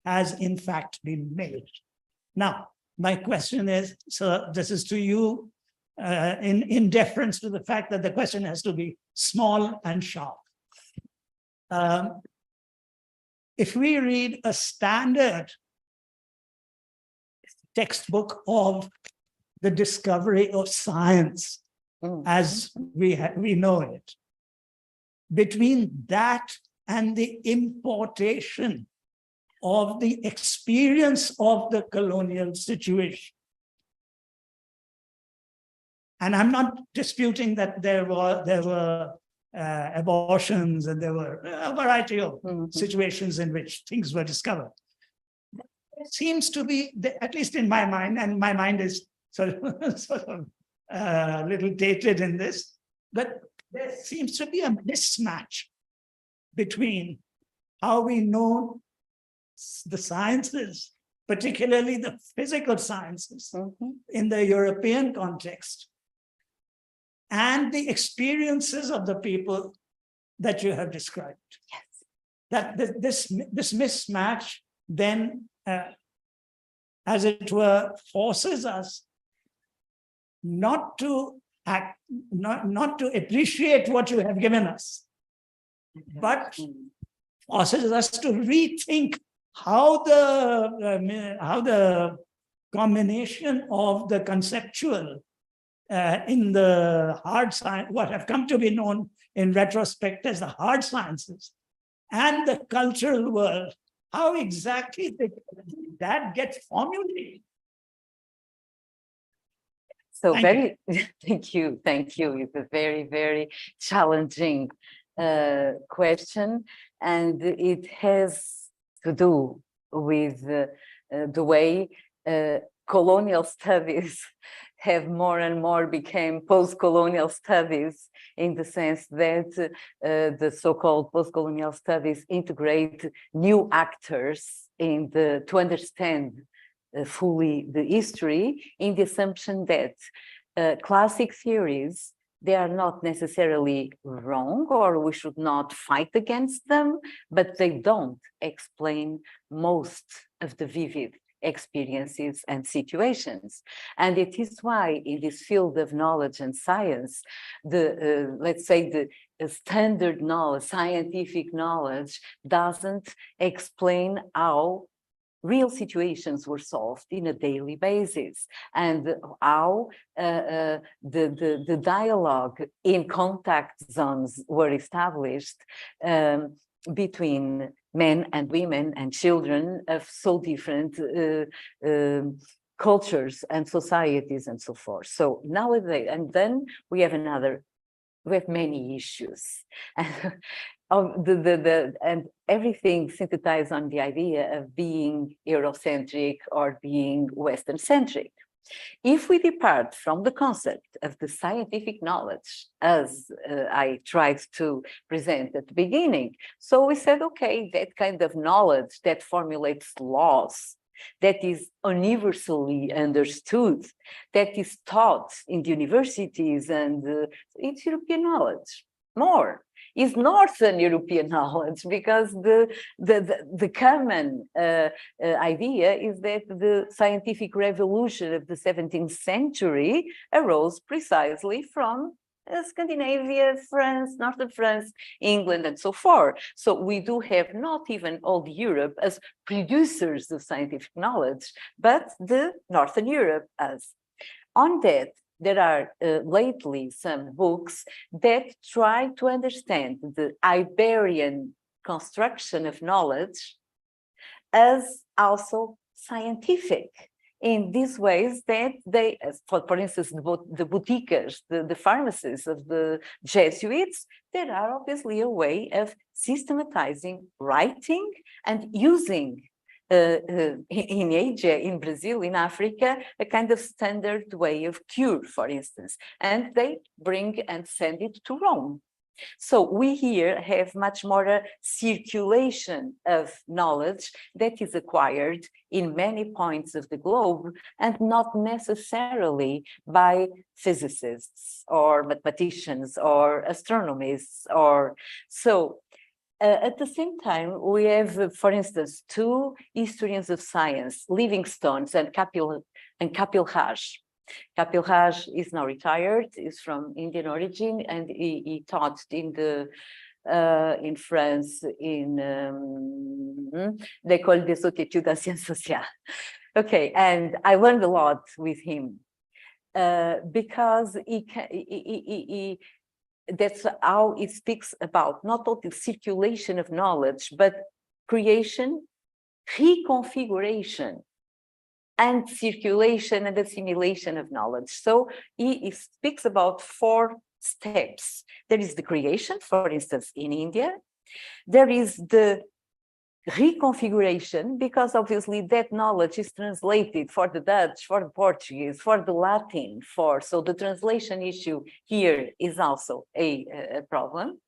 has in fact been made. Now, my question is, so this is to you in deference to the fact that the question has to be small and sharp. If we read a standard textbook of the discovery of science as we know it, between that and the importation of the experience of the colonial situation. And I'm not disputing that there were abortions and there were a variety of situations in which things were discovered. It seems to be, at least in my mind, and my mind is sort of a little dated in this, but there seems to be a mismatch between how we know the sciences, particularly the physical sciences in the European context, and the experiences of the people that you have described. Yes. That this mismatch then, as it were, forces us not to act, not to appreciate what you have given us, but forces us to rethink how the combination of the conceptual in the hard science, what have come to be known in retrospect as the hard sciences, and the cultural world, how exactly that gets formulated. So Thank thank you. It's a very, very challenging question, and it has to do with the way colonial studies have more and more become post-colonial studies, in the sense that the so-called post-colonial studies integrate new actors to understand fully the history, in the assumption that classic theories, they are not necessarily wrong, or we should not fight against them, but they don't explain most of the vivid experiences and situations. And it is why in this field of knowledge and science, let's say the standard knowledge, scientific knowledge, doesn't explain how real situations were solved in a daily basis, and how the dialogue in contact zones were established between men and women and children of so different cultures and societies and so forth. So nowadays, and then we have many issues. And everything synthesized on the idea of being Eurocentric or being Western-centric. If we depart from the concept of the scientific knowledge, as I tried to present at the beginning, so we said, okay, that kind of knowledge that formulates laws, that is universally understood, that is taught in the universities, and it's European knowledge. More is Northern European knowledge, because the common idea is that the scientific revolution of the 17th century arose precisely from Scandinavia, France, Northern France, England, and so forth. So we do have not even old Europe as producers of scientific knowledge, but the Northern Europe as. On that, there are lately some books that try to understand the Iberian construction of knowledge as also scientific, in these ways that they, for instance, the boutiques, the pharmacies of the Jesuits, there are obviously a way of systematizing writing and using in Asia, in Brazil, in Africa, a kind of standard way of cure, for instance, and they bring and send it to Rome. So we here have much more a circulation of knowledge that is acquired in many points of the globe, and not necessarily by physicists or mathematicians or astronomists or so. At the same time, we have, for instance, two historians of science, Livingstone and Kapil Raj. Kapil Raj is now retired, is from Indian origin, and he taught in France in l'École des hautes études en sciences sociales. Okay, and I learned a lot with him because that's how it speaks about not only circulation of knowledge, but creation, reconfiguration, and circulation and assimilation of knowledge. So he speaks about 4 steps. There is the creation, for instance, in India. There is the reconfiguration, because obviously that knowledge is translated for the Dutch, for the Portuguese, for the Latin, so the translation issue here is also a problem.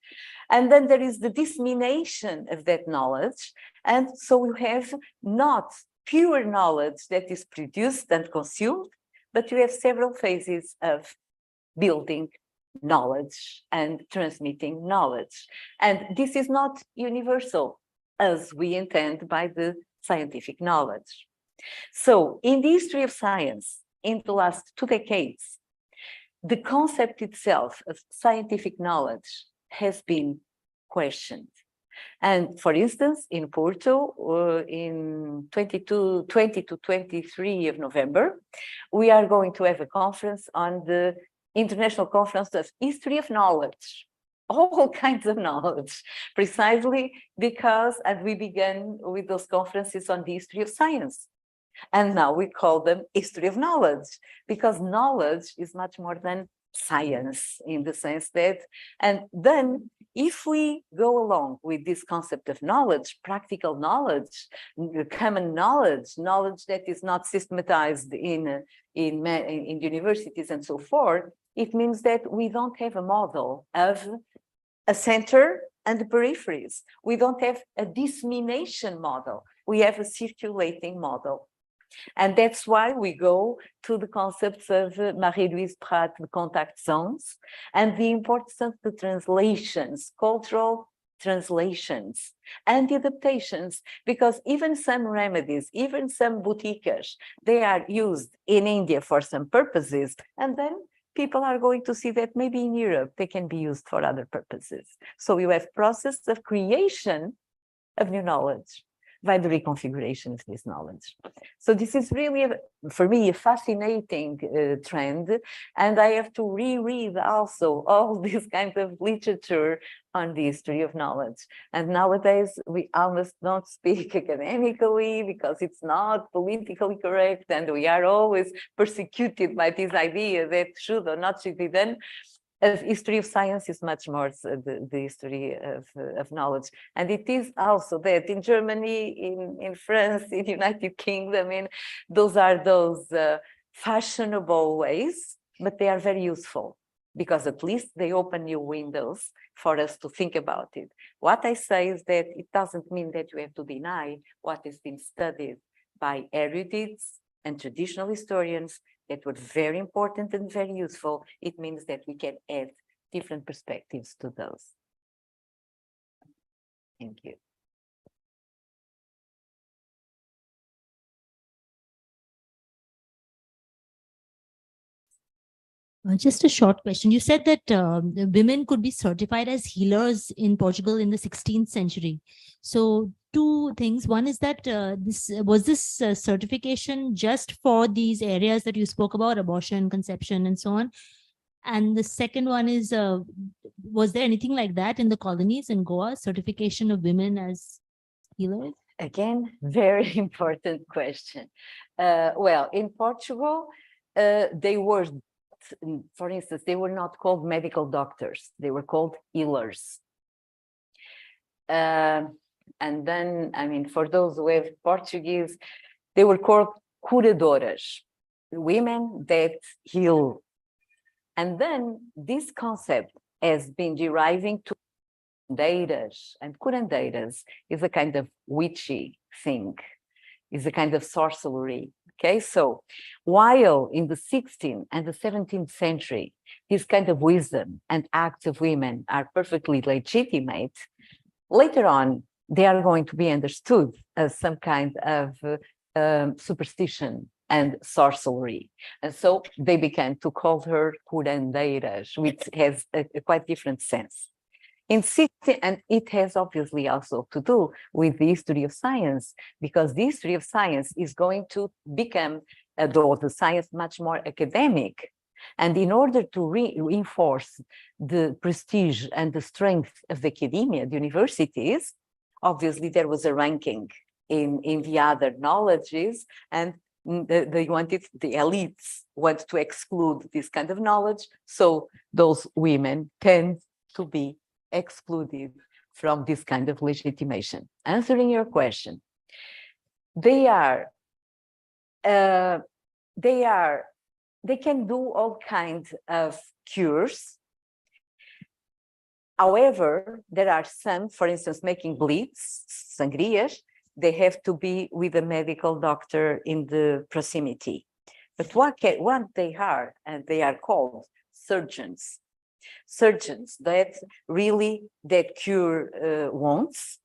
And then there is the dissemination of that knowledge. And so we have not pure knowledge that is produced and consumed, but you have several phases of building knowledge and transmitting knowledge. And this is not universal as we intend by the scientific knowledge. So in the history of science, in the last 2 decades, the concept itself of scientific knowledge has been questioned. And for instance, in Porto, in 20 to 23 of November, we are going to have a conference on the International Conference of History of Knowledge, all kinds of knowledge, precisely because, and we began with those conferences on the history of science. And now we call them history of knowledge, because knowledge is much more than science in the sense that, and then if we go along with this concept of knowledge, practical knowledge, common knowledge, knowledge that is not systematized in universities and so forth, it means that we don't have a model of a center and the peripheries. We don't have a dissemination model. We have a circulating model. And that's why we go to the concepts of Marie-Louise Prat, the contact zones, and the importance of the translations, cultural translations, and the adaptations, because even some remedies, even some boutiques, they are used in India for some purposes, and then people are going to see that maybe in Europe they can be used for other purposes. So you have process of creation of new knowledge by the reconfiguration of this knowledge. So this is really, for me, a fascinating trend. And I have to reread also all this kind of literature on the history of knowledge. And nowadays, we almost don't speak academically because it's not politically correct. And we are always persecuted by this idea that should or not should be done. Of history of science is much more the history of knowledge. And it is also that in Germany, in France, in the United Kingdom, those are those fashionable ways, but they are very useful because at least they open new windows for us to think about it. What I say is that it doesn't mean that you have to deny what has been studied by erudites and traditional historians that were very important and very useful. It means that we can add different perspectives to those. Thank you. Just a short question. You said that the women could be certified as healers in Portugal in the 16th century. So 2 things. One is that this certification just for these areas that you spoke about, abortion, conception, and so on? And the second one is, was there anything like that in the colonies in Goa, certification of women as healers? Again, very important question. Well, in Portugal, they were, for instance, they were not called medical doctors. They were called healers. And then, for those who have Portuguese, they were called curadoras, women that heal. And then this concept has been deriving to curandeiras, and curandeiras is a kind of witchy thing, is a kind of sorcery. Okay, so while in the 16th and the 17th century, this kind of wisdom and acts of women are perfectly legitimate, later on, they are going to be understood as some kind of superstition and sorcery. And so they began to call her curandeiras, which has a quite different sense. In 60, and it has obviously also to do with the history of science, because the history of science is going to become, though the science much more academic. And in order to reinforce the prestige and the strength of the academia, the universities, obviously there was a ranking in the other knowledges, and they wanted, the elites want to exclude this kind of knowledge, so those women tend to be excluded from this kind of legitimation. Answering your question, they can do all kinds of cures. However, there are some, for instance, making bleeds, sangrias, they have to be with a medical doctor in the proximity. But what they are, and they are called surgeons. surgeons that cure wounds.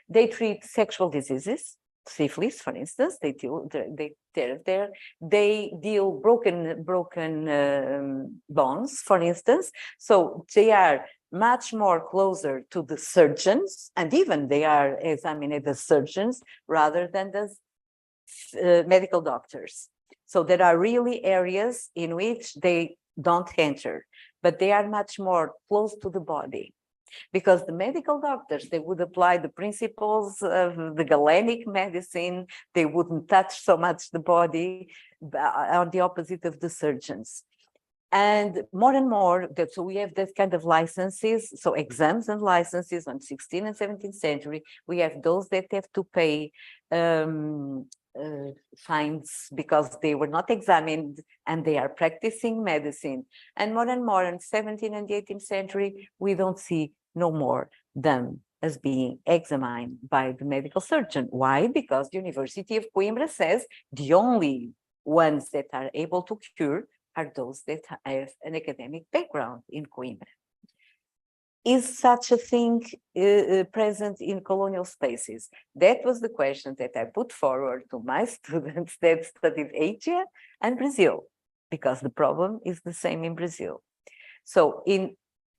They treat sexual diseases, syphilis, for instance. They deal broken bones, for instance. So they are much more closer to the surgeons, and even they are examined as surgeons rather than as medical doctors. So there are really areas in which they don't enter, but they are much more close to the body. Because the medical doctors, they would apply the principles of the Galenic medicine. They wouldn't touch so much the body, on the opposite of the surgeons. And more, so we have that kind of licenses, so exams and licenses on 16th and 17th century. We have those that have to pay fines because they were not examined and they are practicing medicine. And more in 17th and 18th century, we don't see no more them as being examined by the medical surgeon. Why? Because the University of Coimbra says the only ones that are able to cure are those that have an academic background in Coimbra. Is such a thing present in colonial spaces? That was the question that I put forward to my students that studied Asia and Brazil, because the problem is the same in Brazil. So in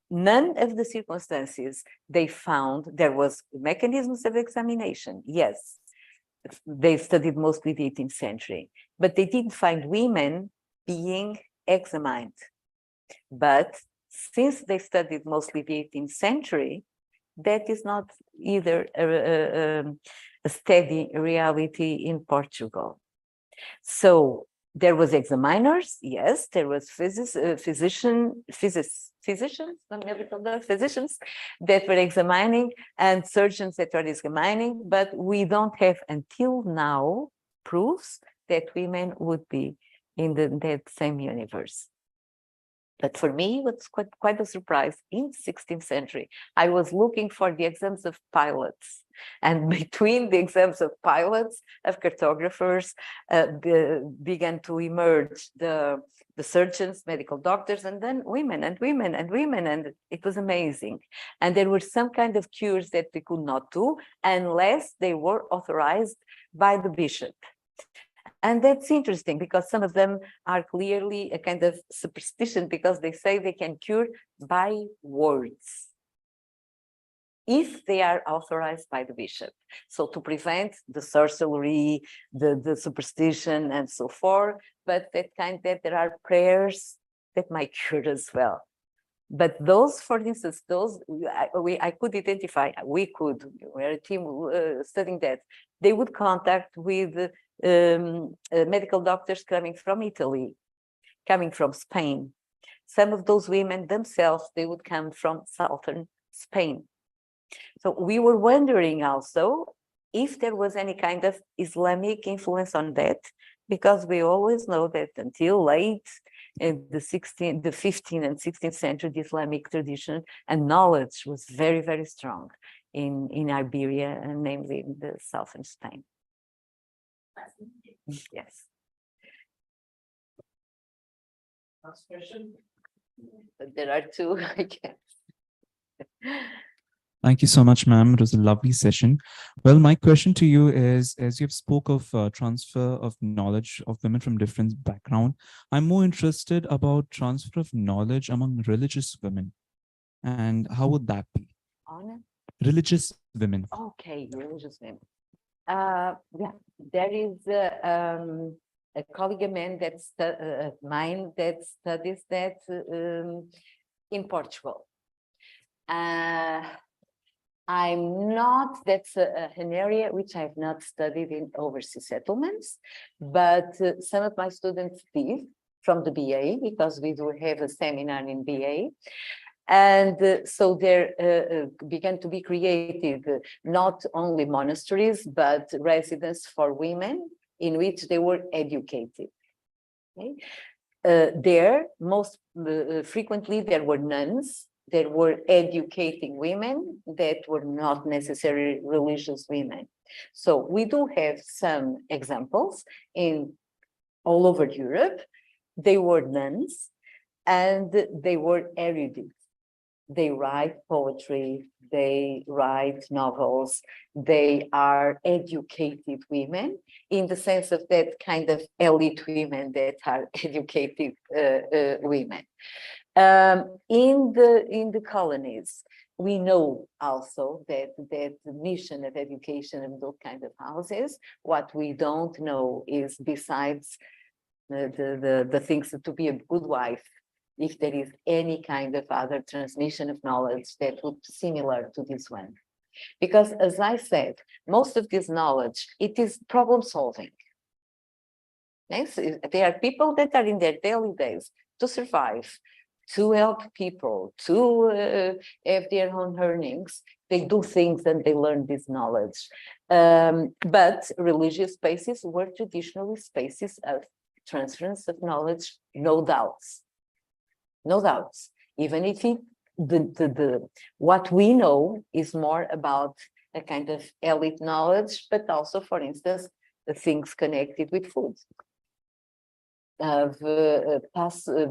none of the circumstances they found there was mechanisms of examination. Yes, they studied mostly the 18th century, but they didn't find women being examined. But since they studied mostly the 18th century, that is not either a steady reality in Portugal. So there was examiners, yes, there was physicians that were examining and surgeons that were examining, but we don't have until now proofs that women would be in that same universe. But for me, it was quite a surprise. In the 16th century, I was looking for the exams of pilots. And between the exams of pilots, of cartographers, began to emerge the surgeons, medical doctors, and then women, and it was amazing. And there were some kind of cures that they could not do unless they were authorized by the bishop. And that's interesting because some of them are clearly a kind of superstition because they say they can cure by words if they are authorized by the bishop. So to prevent the sorcery, the superstition and so forth, but that there are prayers that might cure as well. But those, for instance, I could identify, we were a team studying that, they would contact with medical doctors coming from Italy, coming from Spain. Some of those women themselves, they would come from southern Spain. So we were wondering also if there was any kind of Islamic influence on that, because we always know that until late in the 15th and 16th century, the Islamic tradition and knowledge was very, very strong in Iberia, and namely in the southern Spain. Yes. Last question. There are two, I guess. Thank you so much, ma'am. It was a lovely session. Well, my question to you is, as you've spoke of transfer of knowledge of women from different background, I'm more interested about transfer of knowledge among religious women. And how would that be? On Religious women. Okay, religious women. Yeah, there is a colleague of mine that studies that in Portugal. That's an area which I've not studied in overseas settlements, but some of my students did from the BA, because we do have a seminar in BA. And so there began to be created not only monasteries, but residences for women in which they were educated. Okay? There, most frequently, there were nuns that were educating women that were not necessarily religious women. So we do have some examples all over Europe. They were nuns and they were erudite. They write poetry, they write novels, they are educated women in the sense of that kind of elite women that are educated women. In the colonies, we know also that the mission of education of those kind of houses, what we don't know is, besides the things to be a good wife, if there is any kind of other transmission of knowledge that would be similar to this one. Because as I said, most of this knowledge, it is problem solving. Yes, there are people that are in their daily days to survive, to help people, to have their own earnings. They do things and they learn this knowledge. But religious spaces were traditionally spaces of transference of knowledge, no doubts. No doubts. Even if what we know is more about a kind of elite knowledge, but also, for instance, the things connected with food. Of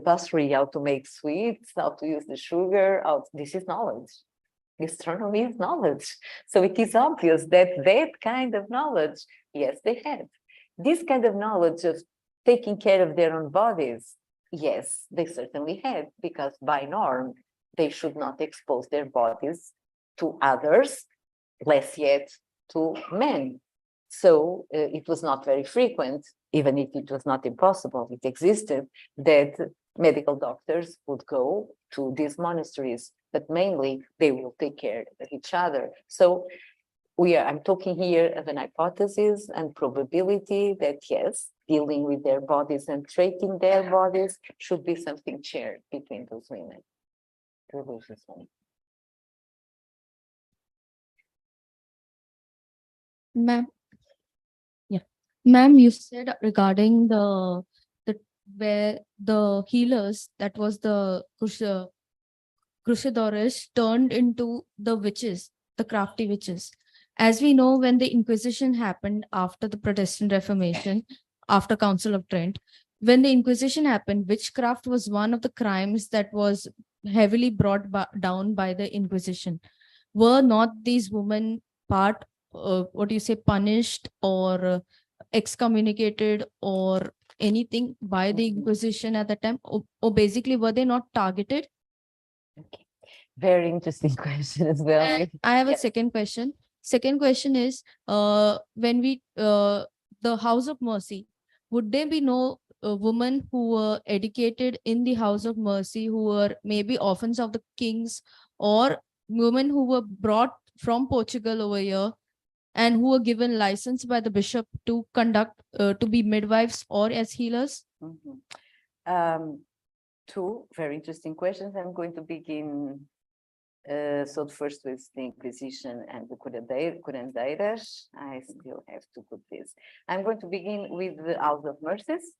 pastry, how to make sweets, how to use the sugar, this is knowledge. Gastronomy is knowledge. So it is obvious that that kind of knowledge, yes, they had. This kind of knowledge of taking care of their own bodies, yes, they certainly had, because by norm, they should not expose their bodies to others, less yet to men. So it was not very frequent, even if it was not impossible, it existed, that medical doctors would go to these monasteries, but mainly they will take care of each other. So I'm talking here of an hypothesis and probability that yes, dealing with their bodies and treating their bodies should be something shared between those women. Religious women. Ma'am, ma'am, you said regarding where the healers, that was the Crusadores, turned into the witches, the crafty witches. As we know, when the Inquisition happened after the Protestant Reformation, after Council of Trent, when the Inquisition happened, witchcraft was one of the crimes that was heavily brought down by the Inquisition. Were not these women punished or excommunicated or anything by the Inquisition at the time? Or basically, were they not targeted? Okay. Very interesting question as well. And I have a second question. Second question is, when the House of Mercy, would there be no women who were educated in the House of Mercy, who were maybe orphans of the kings, or women who were brought from Portugal over here and who were given license by the bishop to conduct, to be midwives or as healers? Two very interesting questions. I'm going to begin. So first with the Inquisition and the curandeiras. I still have to put this. I'm going to begin with the House of Mercies,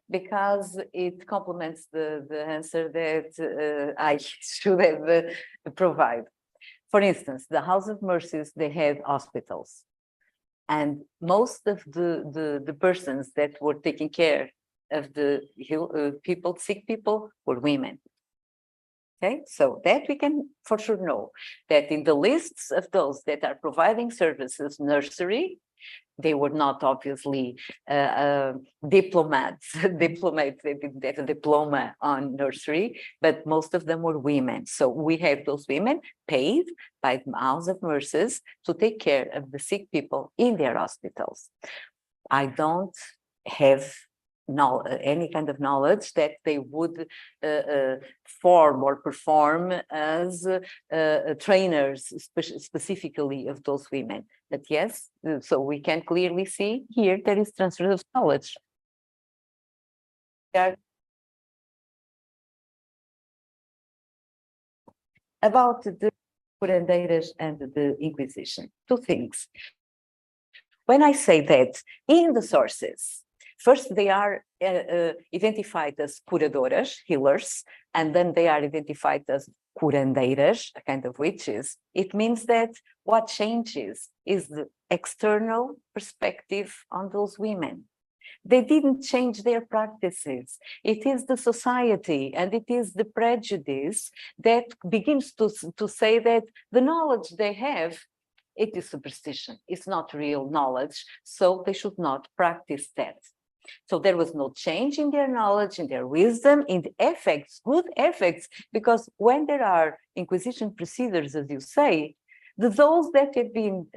because it complements the answer that I should have provided. For instance, the House of Mercies, they had hospitals, and most of the persons that were taking care of the people, sick people, were women. Okay, so that we can for sure know, that in the lists of those that are providing services, nursery, they were not obviously diplomats that didn't have a diploma on nursery, but most of them were women. So we have those women paid by the House of Mercies to take care of the sick people in their hospitals. I don't have any kind of knowledge that they would form or perform as trainers specifically of those women. But yes, so we can clearly see here there is transfer of knowledge. About the curandeiras and the Inquisition, two things. When I say that in the sources, first, they are identified as curadoras, healers, and then they are identified as curandeiras, a kind of witches. It means that what changes is the external perspective on those women. They didn't change their practices. It is the society and it is the prejudice that begins to say that the knowledge they have, it is superstition. It's not real knowledge, so they should not practice that. So there was no change in their knowledge, in their wisdom, in the effects, good effects, because when there are Inquisition procedures, as you say, those that have been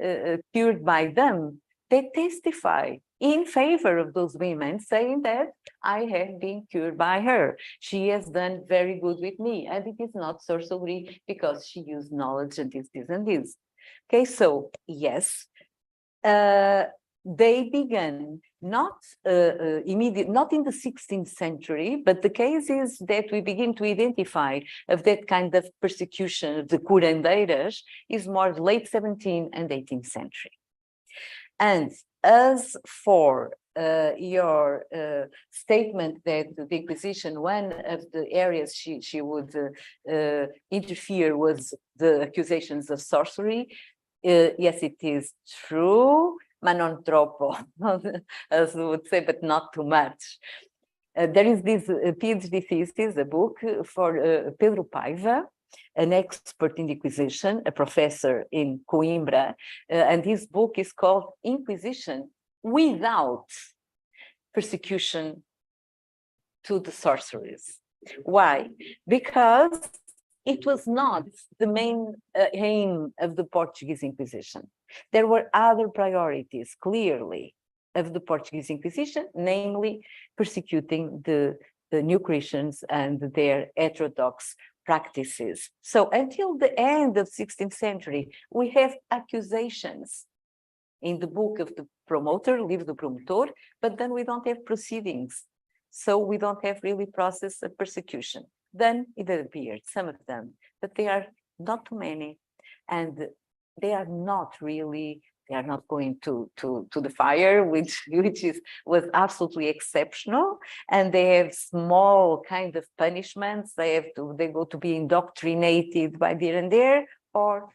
cured by them, they testify in favor of those women, saying that I have been cured by her. She has done very good with me, and it is not sorcery because she used knowledge and this, and this. Okay, so yes, they began not not in the 16th century, but the cases that we begin to identify of that kind of persecution of the curandeiras is more late 17th and 18th century. And as for your statement that the Inquisition, one of the areas she would interfere was the accusations of sorcery. Yes, it is true, ma non troppo, as we would say, but not too much. There is this PhD thesis, a book for Pedro Paiva, an expert in the Inquisition, a professor in Coimbra, and his book is called Inquisition Without Persecution to the Sorcerers. Why? Because it was not the main aim of the Portuguese Inquisition. There were other priorities, clearly, of the Portuguese Inquisition, namely persecuting the new Christians and their heterodox practices. So until the end of the 16th century, we have accusations in the book of the promoter, Livro do Promotor, but then we don't have proceedings. So we don't have really process of persecution. Then it appeared, some of them, but they are not too many, and they are not really, they are not going to the fire, which was absolutely exceptional, and they have small kind of punishments. They go to be indoctrinated by here and there, or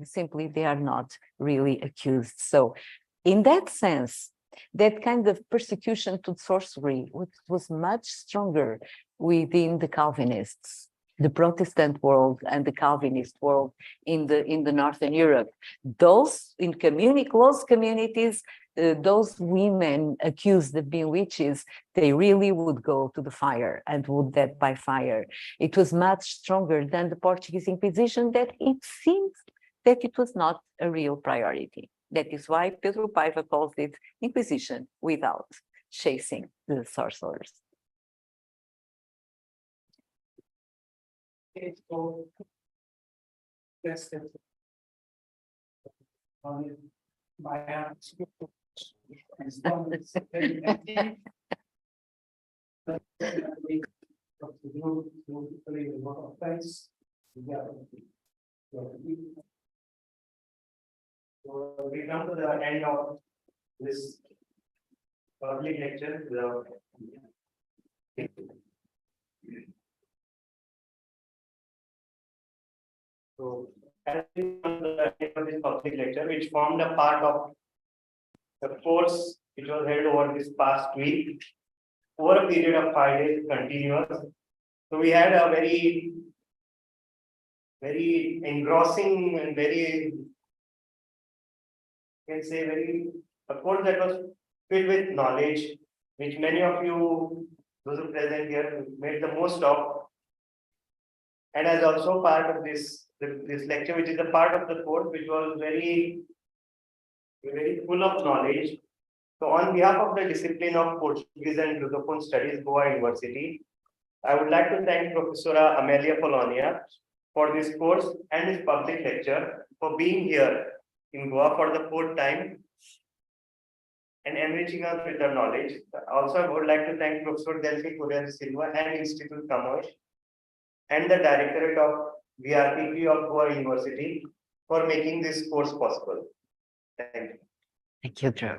simply they are not really accused. So in that sense, that kind of persecution to sorcery was much stronger within the Calvinists, the Protestant world and the Calvinist world in the Northern Europe. Those in close communities, those women accused of being witches, they really would go to the fire and would death by fire. It was much stronger than the Portuguese Inquisition, that it seems that it was not a real priority. That is why Pedro Paiva calls it Inquisition without chasing the sorcerers. So we come to the end of this public lecture. So as we come to the end of this public lecture, which formed a part of the course which was held over this past week, over a period of 5 days continuous. So we had a very engrossing and a course that was filled with knowledge, which many of you, those who present here, made the most of. And as also part of this lecture, which is a part of the course, which was very full of knowledge. So on behalf of the discipline of Portuguese and Lusophone Studies, Goa University, I would like to thank Professor Amélia Polónia for this course and this public lecture, for being here in Goa for the 4th time and enriching us with their knowledge. Also, I would like to thank Professor Delphi Correa Silva and Institute Camões and the Directorate of VRPP of Goa University for making this course possible. Thank you. Thank you, Drew.